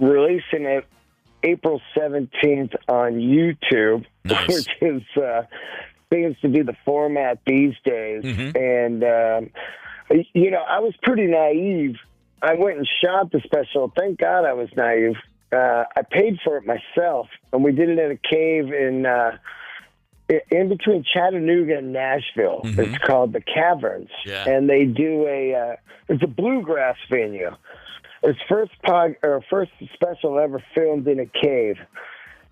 releasing it April 17th on YouTube, nice. Which is seems to be the format these days. Mm-hmm. And, you know, I was pretty naive. I went and shot the special. Thank God I was naive. I paid for it myself, and we did it in a cave in between Chattanooga and Nashville. Mm-hmm. It's called the Caverns. Yeah. And they do it's a bluegrass venue. It's first special ever filmed in a cave.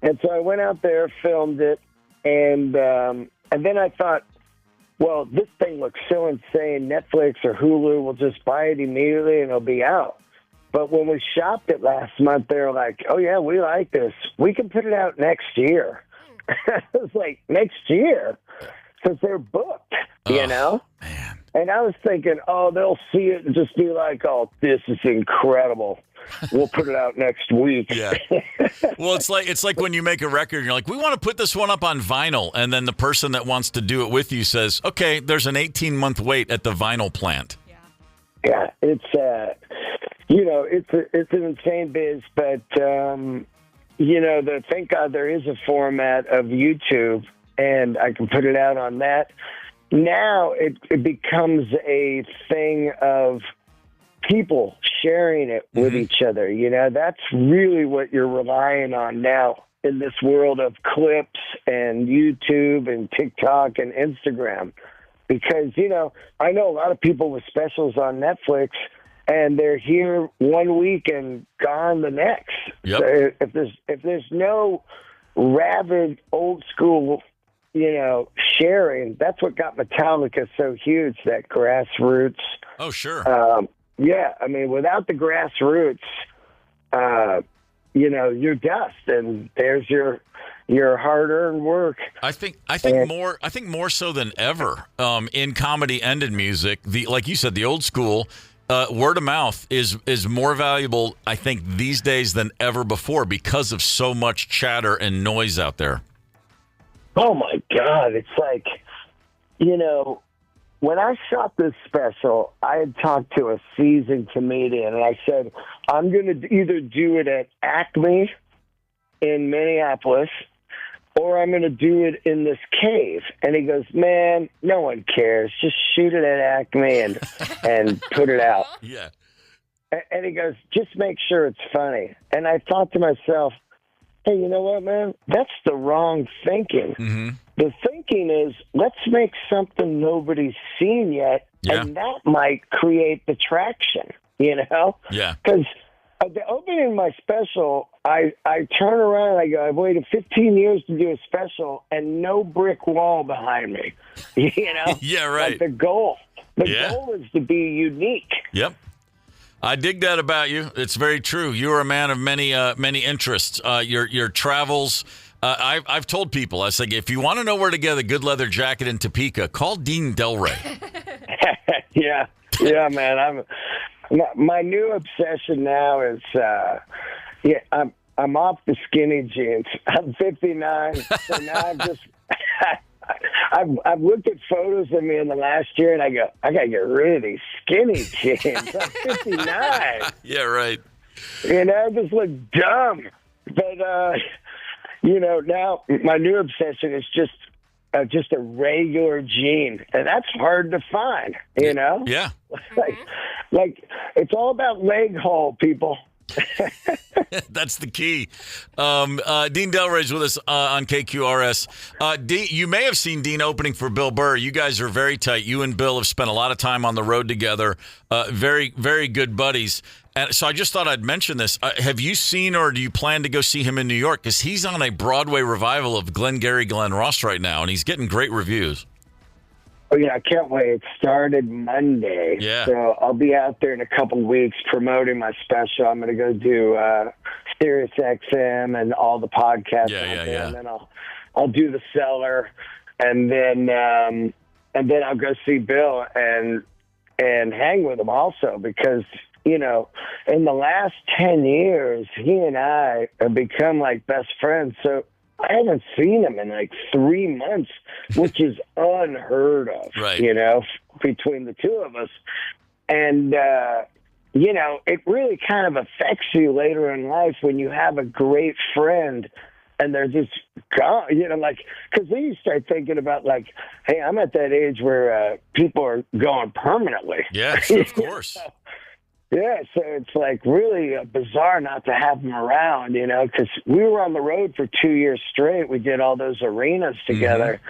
And so I went out there, filmed it, and then I thought, well, this thing looks so insane, Netflix or Hulu will just buy it immediately and it'll be out. But when we shopped it last month, they were like, oh, yeah, we like this. We can put it out next year. I was like, next year? Because they're booked, you know? Man. And I was thinking, oh, they'll see it and just be like, oh, this is incredible. We'll put it out next week. Yeah. Well, it's like when you make a record, and you're like, we want to put this one up on vinyl. And then the person that wants to do it with you says, okay, there's an 18-month wait at the vinyl plant. Yeah, it's, you know, it's an insane biz. But, you know, thank God there is a format of YouTube, and I can put it out on that. Now it becomes a thing of people sharing it with each other. You know, that's really what you're relying on now in this world of clips and YouTube and TikTok and Instagram. Because, you know, I know a lot of people with specials on Netflix, and they're here one week and gone the next. Yep. So if there's no rabid old school, you know, sharing, that's what got Metallica so huge, that grassroots. Oh, sure. Yeah, I mean, without the grassroots, you know, you're dust, and there's your hard-earned work. I think more so than ever in comedy and in music. Like you said, the old school word of mouth is more valuable, I think, these days than ever before because of so much chatter and noise out there. Oh my God! It's like, you know, when I shot this special, I had talked to a seasoned comedian, and I said, I'm going to either do it at Acme in Minneapolis, or I'm going to do it in this cave. And he goes, man, no one cares. Just shoot it at Acme and put it out. Yeah. And he goes, just make sure it's funny. And I thought to myself, hey, you know what, man? That's the wrong thinking. Mm-hmm. The thinking is, let's make something nobody's seen yet, and that might create the traction, you know? Yeah. Because at the opening of my special, I turn around and I go, I've waited 15 years to do a special and no brick wall behind me, you know? Yeah, right. Like the goal is to be unique. Yep. I dig that about you. It's very true. You're a man of many interests. Your travels. I've told people, I say, if you want to know where to get a good leather jacket in Topeka, call Dean Delray. yeah, man. My new obsession now is, I'm off the skinny jeans. I'm 59, so now I've looked at photos of me in the last year, and I go, I got to get rid of these skinny jeans. I'm 59. Yeah, right. You know, I just look dumb. But, you know, now my new obsession is just a regular jean, and that's hard to find, you know? Yeah. Like it's all about leg hole, people. That's the key. Dean Delray's with us on KQRS. Dean, you may have seen Dean opening for Bill Burr. You guys are very tight. You and Bill have spent a lot of time on the road together. Very, very good buddies. And so I just thought I'd mention this. Have you seen or do you plan to go see him in New York? Because he's on a Broadway revival of Glengarry Glen Ross right now, and he's getting great reviews. Oh, yeah, I can't wait. It started Monday. Yeah. So I'll be out there in a couple weeks promoting my special. I'm going to go do Sirius XM and all the podcasts. Yeah. And then I'll do The Cellar, and then I'll go see Bill and hang with him also because, you know, in the last 10 years, he and I have become like best friends. So I haven't seen him in like 3 months, which is unheard of, right. You know, between the two of us. And, you know, it really kind of affects you later in life when you have a great friend and they're just gone, you know, like, because then you start thinking about like, hey, I'm at that age where people are going permanently. Yeah, of course. Yeah, so it's like really bizarre not to have them around, you know, because we were on the road for 2 years straight. We did all those arenas together,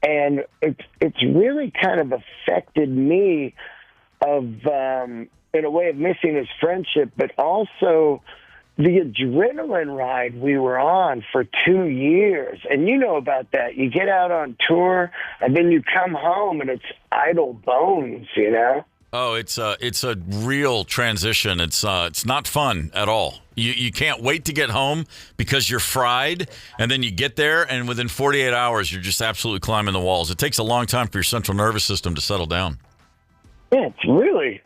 and it's really kind of affected me in a way of missing his friendship, but also the adrenaline ride we were on for 2 years. And you know about that. You get out on tour, and then you come home, and it's idle bones, you know? Oh, it's a real transition. It's not fun at all. You can't wait to get home because you're fried, and then you get there, and within 48 hours, you're just absolutely climbing the walls. It takes a long time for your central nervous system to settle down. Yeah, it's really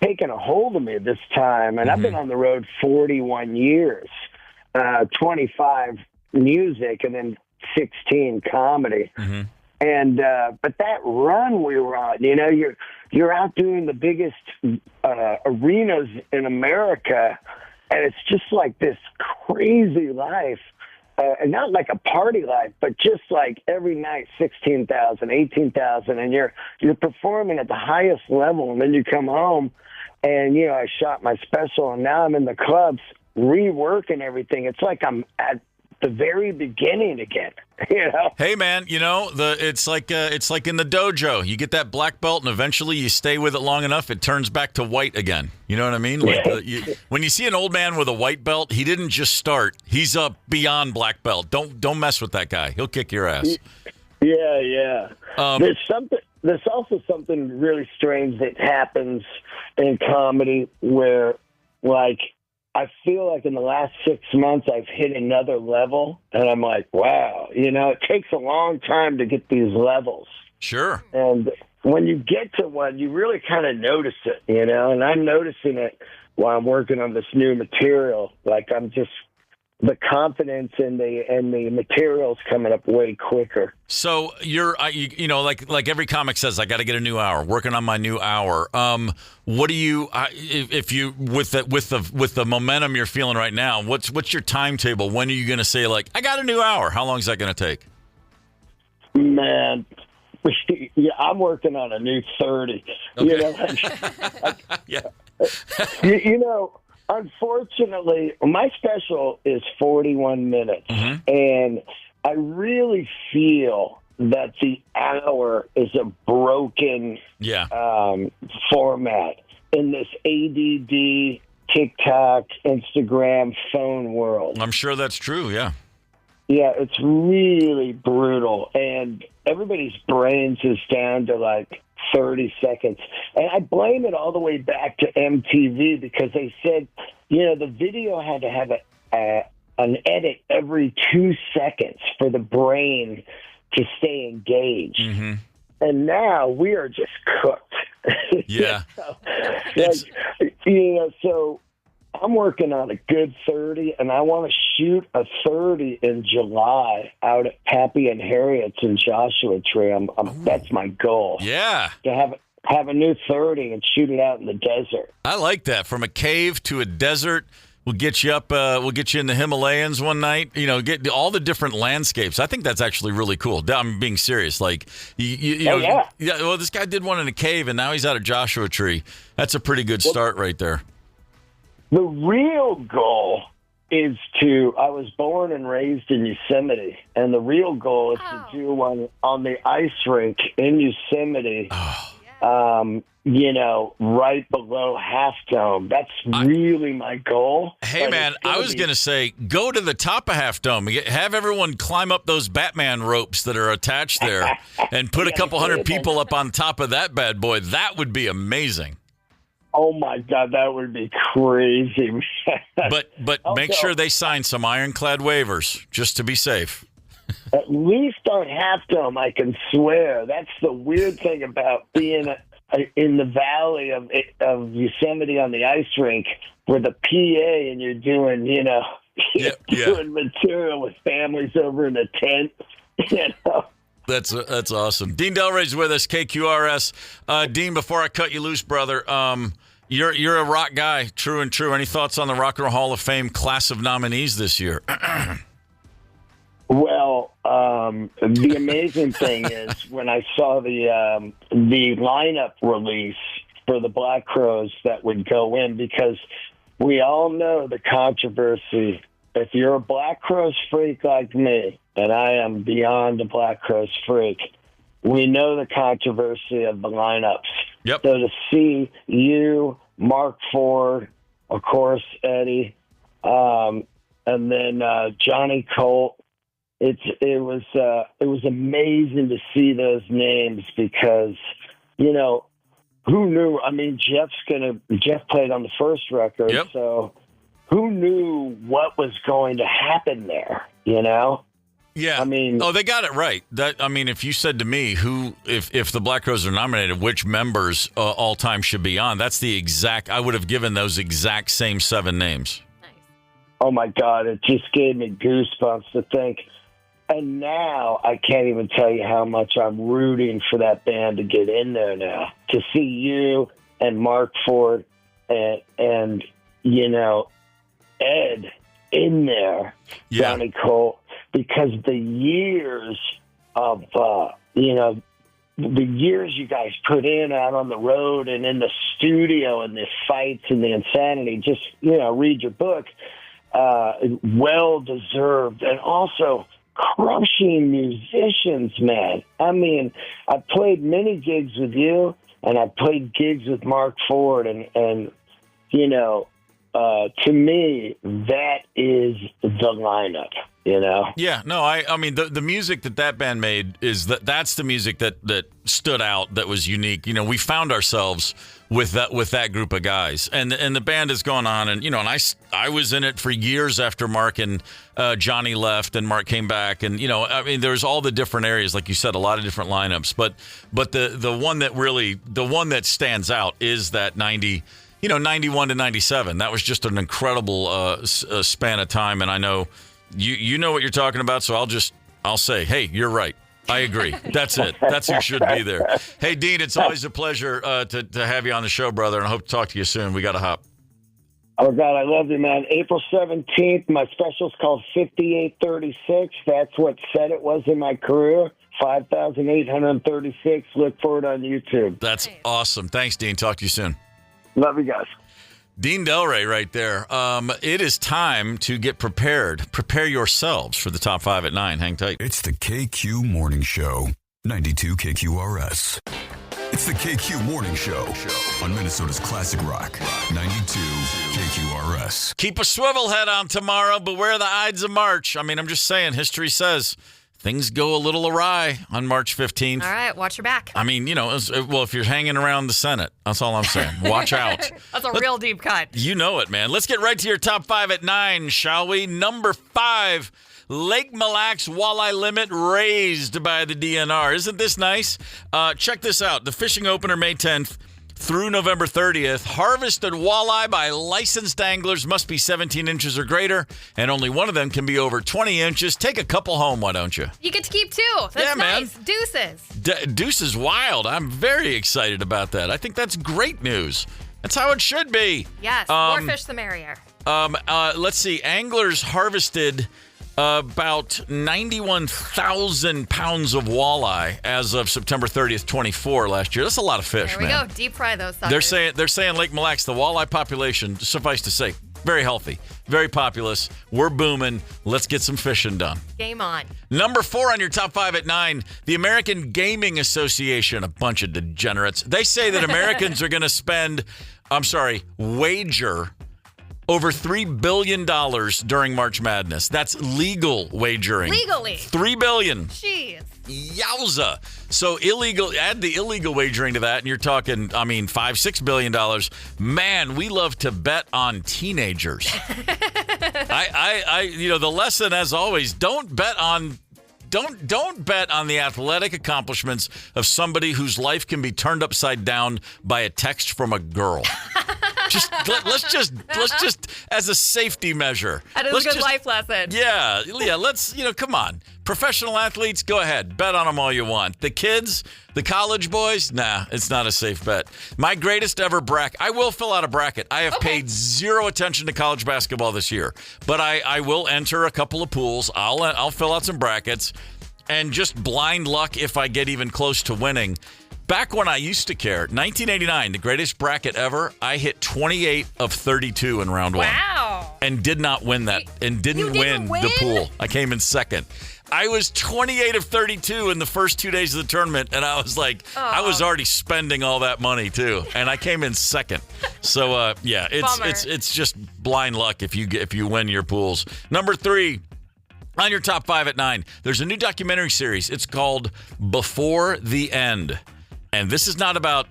taken a hold of me this time, and I've been on the road 41 years, 25 music, and then 16 comedy. And but that run we were on, you know, you're out doing the biggest arenas in America, and it's just like this crazy life, and not like a party life, but just like every night 16,000, 18,000, and you're performing at the highest level, and then you come home, and you know I shot my special, and now I'm in the clubs reworking everything. It's like I'm at the very beginning again, you know. Hey man, you know it's like in the dojo. You get that black belt, and eventually you stay with it long enough, it turns back to white again. You know what I mean? Like when you see an old man with a white belt, he didn't just start. He's up beyond black belt. Don't mess with that guy. He'll kick your ass. Yeah. There's also something really strange that happens in comedy where, like, I feel like in the last 6 months I've hit another level, and I'm like, wow, you know, it takes a long time to get these levels. Sure. And when you get to one, you really kind of notice it, you know, and I'm noticing it while I'm working on this new material. Like I'm just the confidence and the materials coming up way quicker. So you know, like every comic says, I got to get a new hour. Working on my new hour. What do you, if you with the momentum you're feeling right now? What's your timetable? When are you going to say, like, I got a new hour? How long is that going to take? Man, yeah, I'm working on a new 30. Okay. You know, yeah. you know. Unfortunately, my special is 41 minutes, and I really feel that the hour is a broken format in this ADD, TikTok, Instagram, phone world. I'm sure that's true, yeah. Yeah, it's really brutal, and everybody's brains is down to like 30 seconds. And I blame it all the way back to MTV because they said, you know, the video had to have an edit every 2 seconds for the brain to stay engaged. And now we are just cooked. Yeah. So I'm working on a good 30, and I want to shoot a 30 in July out at Pappy and Harriet's in Joshua Tree. That's my goal. Yeah. To have a new 30 and shoot it out in the desert. I like that. From a cave to a desert. We'll get you up. We'll get you in the Himalayas one night. You know, get all the different landscapes. I think that's actually really cool. I'm being serious. Like, you know, yeah. Well, this guy did one in a cave, and now he's out at Joshua Tree. That's a pretty good start right there. The real goal is I was born and raised in Yosemite, and the real goal is to do one on the ice rink in Yosemite, you know, right below Half Dome. That's really my goal. Hey, man, I was going to say, go to the top of Half Dome. Have everyone climb up those Batman ropes that are attached there and put a couple hundred people up on top of that bad boy. That would be amazing. Oh, my God, that would be crazy. But make sure they sign some ironclad waivers just to be safe. At least on Half Dome, I can swear. That's the weird thing about being in the valley of Yosemite on the ice rink with a PA, and you're doing, you know, doing material with families over in a tent, you know. That's awesome. Dean Delray's with us, KQRS. Dean, before I cut you loose, brother, you're a rock guy, true and true. Any thoughts on the Rock and Roll Hall of Fame class of nominees this year? Well, the amazing thing is when I saw the lineup release for the Black Crowes that would go in, because we all know the controversy. If you're a Black Crowes freak like me, and I am beyond a Black Crowes freak, we know the controversy of the lineups. Yep. So to see you, Mark Ford, of course, Eddie, and then Johnny Colt, it was amazing to see those names because, you know, who knew? I mean, Jeff played on the first record, so who knew what was going to happen there, you know? Yeah. I mean, they got it right. If you said to me if the Black Crowes are nominated, which members all time should be on, that's the exact, I would have given those exact same 7 names. Nice. Oh my God. It just gave me goosebumps to think. And now I can't even tell you how much I'm rooting for that band to get in there now, to see you and Mark Ford and you know, Ed in there, Johnny Colt, because the years of, you know, the years you guys put in out on the road and in the studio and the fights and the insanity, just, you know, read your book, well-deserved. And also crushing musicians, man. I mean, I played many gigs with you, and I played gigs with Mark Ford, and you know, to me, that is the lineup, you know? Yeah, no, I mean, the music that band made that's the music that stood out, that was unique. You know, we found ourselves with that group of guys, and the band has gone on, and, you know, and I was in it for years after Mark and Johnny left and Mark came back, and, you know, I mean, there's all the different areas, like you said, a lot of different lineups, but the one that stands out is that 90, 91 to 97. That was just an incredible span of time. And I know you know what you're talking about. So I'll say, hey, you're right. I agree. That's it. That's who should be there. Hey, Dean, it's always a pleasure to have you on the show, brother. And I hope to talk to you soon. We got to hop. Oh, God, I love you, man. April 17th, my special's called 5836. That's what said it was in my career. 5,836. Look for it on YouTube. That's awesome. Thanks, Dean. Talk to you soon. Love you guys. Dean Delray right there. It is time to get prepared. Prepare yourselves for the top 5 at 9. Hang tight. It's the KQ Morning Show, 92 KQRS. It's the KQ Morning Show on Minnesota's Classic Rock, 92 KQRS. Keep a swivel head on tomorrow. Beware the Ides of March. I mean, I'm just saying, history says things go a little awry on March 15th. All right, watch your back. I mean, well, if you're hanging around the Senate, that's all I'm saying. Watch out. That's a real deep cut. You know it, man. Let's get right to your top 5 at 9, shall we? Number 5. Lake Mille Lacs walleye limit raised by the DNR. Isn't this nice? Check this out. The fishing opener May 10th through November 30th. Harvested walleye by licensed anglers must be 17 inches or greater, and only one of them can be over 20 inches. Take a couple home, why don't you? You get to keep 2. That's nice. Man. Deuces. Deuce is wild. I'm very excited about that. I think that's great news. That's how it should be. Yes, more fish the merrier. Let's see. Anglers harvested about 91,000 pounds of walleye as of September 30th, 24 last year. That's a lot of fish, man. There we go. Deep fry those suckers. They're saying Lake Mille Lacs, the walleye population, suffice to say, very healthy, very populous. We're booming. Let's get some fishing done. Game on. Number 4 on your top 5 at 9, the American Gaming Association, a bunch of degenerates. They say that Americans are going to wager over $3 billion during March Madness. That's legal wagering. Legally. $3 billion. Jeez. Yowza. So add the illegal wagering to that, and you're talking, $5-6 billion. Man, we love to bet on teenagers. The lesson, as always, don't bet on the athletic accomplishments of somebody whose life can be turned upside down by a text from a girl. Let's just as a safety measure. That is a good life lesson. Yeah. Let's come on. Professional athletes, go ahead, bet on them all you want. The kids, the college boys, nah, it's not a safe bet. My greatest ever bracket. I will fill out a bracket. I have paid zero attention to college basketball this year, but I will enter a couple of pools. I'll fill out some brackets, and just blind luck if I get even close to winning. Back when I used to care, 1989, the greatest bracket ever, I hit 28 of 32 in round 1. Wow. And did not win that, and didn't win the pool. I came in second. I was 28 of 32 in the first 2 days of the tournament, and I was like, I was already spending all that money too, and I came in second. So it's just blind luck if you win your pools. Number 3. On your top 5 at 9, there's a new documentary series. It's called Before the End. And this is not about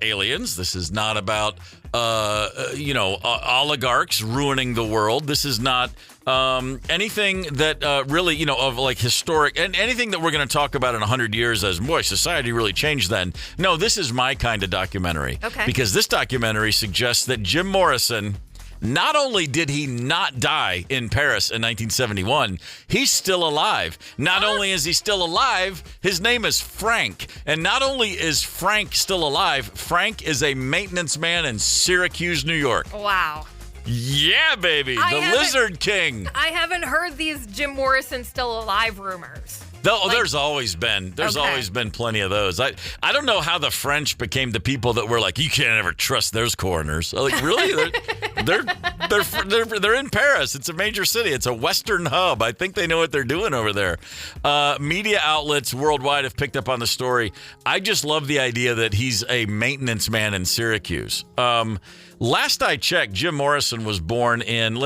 aliens. This is not about, oligarchs ruining the world. This is not anything that really, of like historic and anything that we're going to talk about in 100 years as, boy, society really changed then. No, this is my kind of documentary. Okay. Because this documentary suggests that Jim Morrison, not only did he not die in Paris in 1971, he's still alive. Not only is he still alive, his name is Frank. And not only is Frank still alive, Frank is a maintenance man in Syracuse, New York. Wow. Yeah, baby. The Lizard King. I haven't heard these Jim Morrison still alive rumors. There's always been plenty of those. I don't know how the French became the people that were like, you can't ever trust those coroners. Like, really? They're in Paris. It's a major city. It's a Western hub. I think they know what they're doing over there. Media outlets worldwide have picked up on the story. I just love the idea that he's a maintenance man in Syracuse. Last I checked, Jim Morrison was born in,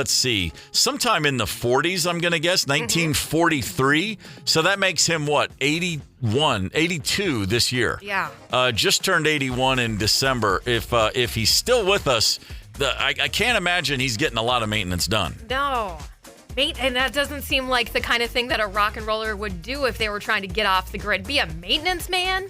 sometime in the 40s, I'm going to guess, 1943. So that makes him, 82 this year. Yeah. Just turned 81 in December. If he's still with us, I can't imagine he's getting a lot of maintenance done. No. And that doesn't seem like the kind of thing that a rock and roller would do if they were trying to get off the grid. Be a maintenance man?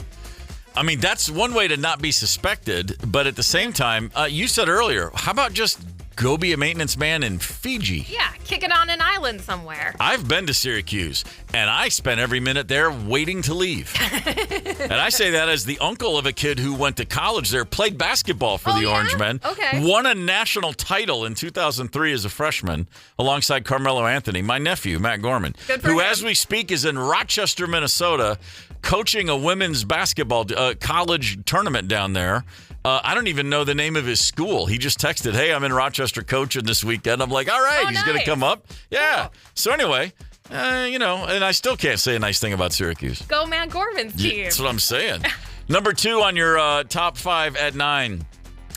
I mean, that's one way to not be suspected. But at the same time, you said earlier, how about just go be a maintenance man in Fiji? Yeah, kick it on an island somewhere. I've been to Syracuse, and I spent every minute there waiting to leave. And I say that as the uncle of a kid who went to college there, played basketball for the Orange Men, won a national title in 2003 as a freshman alongside Carmelo Anthony, my nephew, Matt Gorman, who, as we speak, is in Rochester, Minnesota, coaching a women's basketball college tournament down there. I don't even know the name of his school. He just texted, hey, I'm in Rochester coaching this weekend. I'm like, all right, he's going to come up. Yeah. Cool. So anyway, and I still can't say a nice thing about Syracuse. Go Matt Gorman's team. Yeah, that's what I'm saying. Number 2 on your top 5 at 9.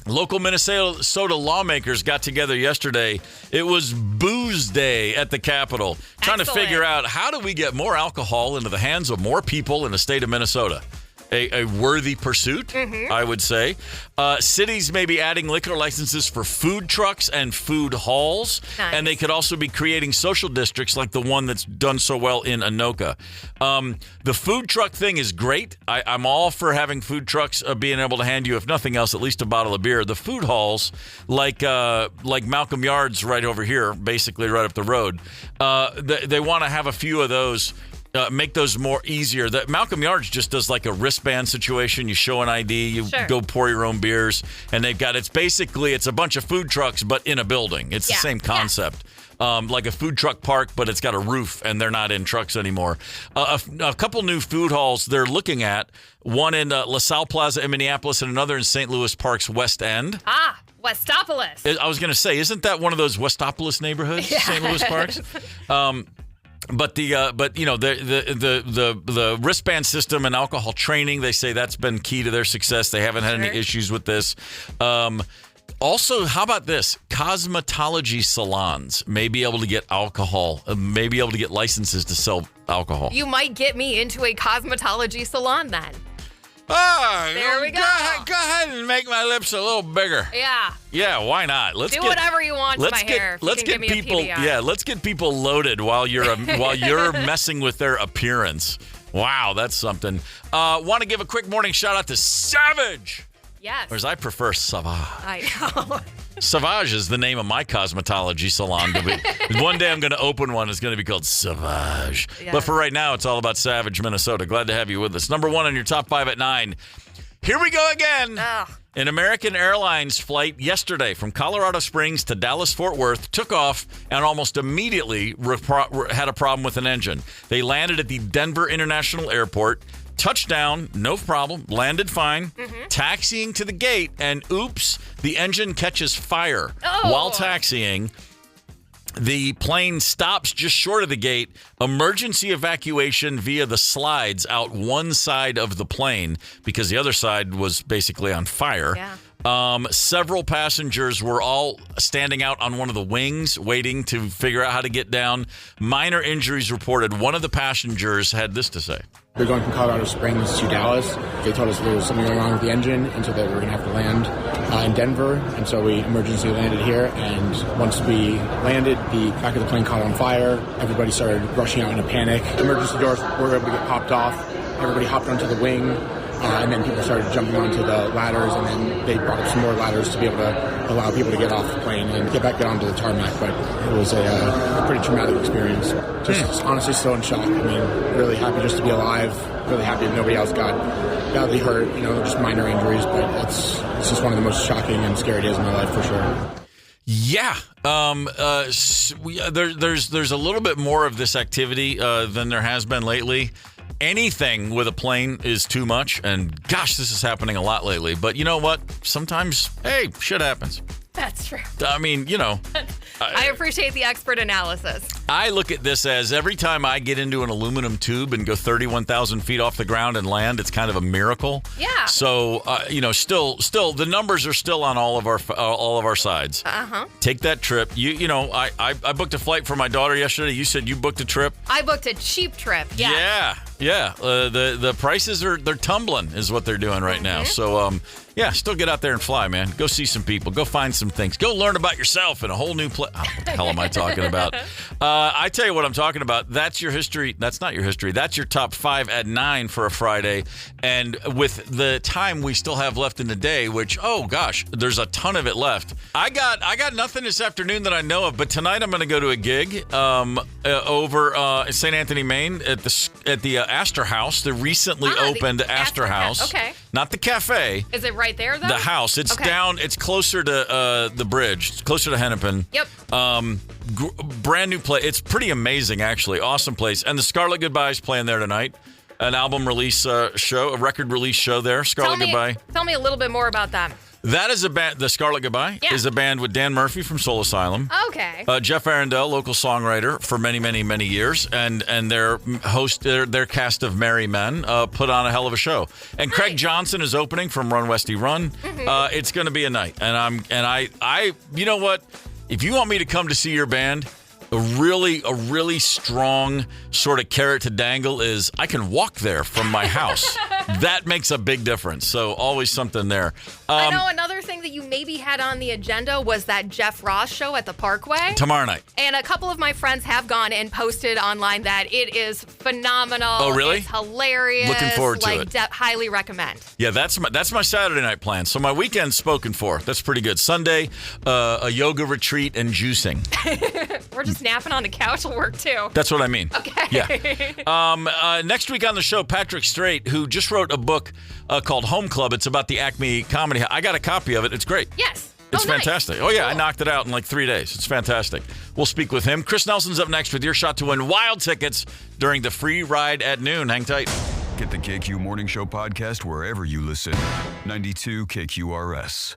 Local Minnesota lawmakers got together yesterday. It was Booze Day at the Capitol, trying to figure out how do we get more alcohol into the hands of more people in the state of Minnesota. A worthy pursuit, I would say. Cities may be adding liquor licenses for food trucks and food halls. Nice. And they could also be creating social districts like the one that's done so well in Anoka. The food truck thing is great. I'm all for having food trucks being able to hand you, if nothing else, at least a bottle of beer. The food halls, like Malcolm Yards right over here, basically right up the road, they want to have a few of those. Make those more easier. That Malcolm Yards just does like a wristband situation. You show an ID, you go pour your own beers, and they've got it's a bunch of food trucks, but in a building. It's the same concept. Like a food truck park, but it's got a roof, and they're not in trucks anymore. A couple new food halls they're looking at, one in LaSalle Plaza in Minneapolis and another in St. Louis Park's West End. Westopolis. I was going to say, isn't that one of those Westopolis neighborhoods, St. Louis Parks? But the wristband system and alcohol training, they say that's been key to their success. They haven't had any issues with this. Also, how about this? Cosmetology salons may be able to get alcohol, may be able to get licenses to sell alcohol. You might get me into a cosmetology salon then. There we go. Go ahead and make my lips a little bigger. Yeah. Yeah, why not? Do whatever you want to my hair. Let's get people. Yeah, let's get people loaded while you're messing with their appearance. Wow, that's something. Want to give a quick morning shout out to Savage. Yes. Whereas I prefer Savage. I know. Savage is the name of my cosmetology salon. One day I'm going to open one. It's going to be called Savage. Yeah. But for right now, it's all about Savage, Minnesota. Glad to have you with us. Number 1 on your top 5 at 9. Here we go again. An American Airlines flight yesterday from Colorado Springs to Dallas-Fort Worth took off and almost immediately had a problem with an engine. They landed at the Denver International Airport. Touchdown, no problem, landed fine, taxiing to the gate, and oops, the engine catches fire. While taxiing. The plane stops just short of the gate. Emergency evacuation via the slides out one side of the plane because the other side was basically on fire. Yeah. Several passengers were all standing out on one of the wings waiting to figure out how to get down. Minor injuries reported. One of the passengers had this to say. We were going from Colorado Springs to Dallas. They told us there was something wrong with the engine, and so that we were going to have to land in Denver. And so we emergency landed here. And once we landed, the back of the plane caught on fire. Everybody started rushing out in a panic. Emergency doors were able to get popped off. Everybody hopped onto the wing. And then people started jumping onto the ladders, and then they brought up some more ladders to be able to allow people to get off the plane and get onto the tarmac. But it was a pretty traumatic experience. Just honestly still in shock. I mean, really happy just to be alive. Really happy that nobody else got badly hurt. Just minor injuries. But it's just one of the most shocking and scary days of my life for sure. Yeah. There's a little bit more of this activity than there has been lately. Anything with a plane is too much, and gosh, this is happening a lot lately. But you know what? Sometimes, hey, shit happens. That's true. I mean, I appreciate the expert analysis. I look at this as every time I get into an aluminum tube and go 31,000 feet off the ground and land, it's kind of a miracle. Yeah. So, still, the numbers are still on all of our sides. Take that trip. I booked a flight for my daughter yesterday. You said you booked a trip. I booked a cheap trip. Yeah. Yeah. The prices they're tumbling is what they're doing right now. So, still get out there and fly, man. Go see some people. Go find some things. Go learn about yourself in a whole new place. What the hell am I talking about? I tell you what I'm talking about. That's your history. That's not your history. That's your top 5 at 9 for a Friday. And with the time we still have left in the day, which, oh gosh, there's a ton of it left. I got nothing this afternoon that I know of, but tonight I'm going to go to a gig over St. Anthony, Maine at the Astor House, the recently opened Astor House. Okay. Not the cafe. Is it right there, though? The house. It's down. It's closer to the bridge. It's closer to Hennepin. Yep. Brand new place. It's pretty amazing, actually. Awesome place. And the Scarlet Goodbye's playing there tonight. An album release show, a record release show there. Scarlet Goodbye. Tell me a little bit more about that. That is a band. The Scarlet Goodbye is a band with Dan Murphy from Soul Asylum. Okay. Jeff Arundel, local songwriter for many, many, many years, and their host, their cast of merry men, put on a hell of a show. And Craig Johnson is opening from Run Westy Run. It's going to be a night, and I, you know what? If you want me to come to see your band, a really strong sort of carrot to dangle is I can walk there from my house. That makes a big difference. So always something there. I know another thing that you maybe had on the agenda was that Jeff Ross show at the Parkway. Tomorrow night. And a couple of my friends have gone and posted online that it is phenomenal. Oh, really? It's hilarious. Looking forward to it. Highly recommend. Yeah, that's my Saturday night plan. So my weekend's spoken for. That's pretty good. Sunday, a yoga retreat and juicing. We're just napping on the couch will work too. That's what I mean. Okay. Yeah. Next week on the show, Patrick Strait, who just wrote a book called Home Club. It's about the Acme Comedy House. I got a copy of it. It's great. Yes. It's fantastic. Oh, yeah. Cool. I knocked it out in like 3 days. It's fantastic. We'll speak with him. Chris Nelson's up next with your shot to win wild tickets during the free ride at noon. Hang tight. Get the KQ Morning Show podcast wherever you listen. 92 KQRS.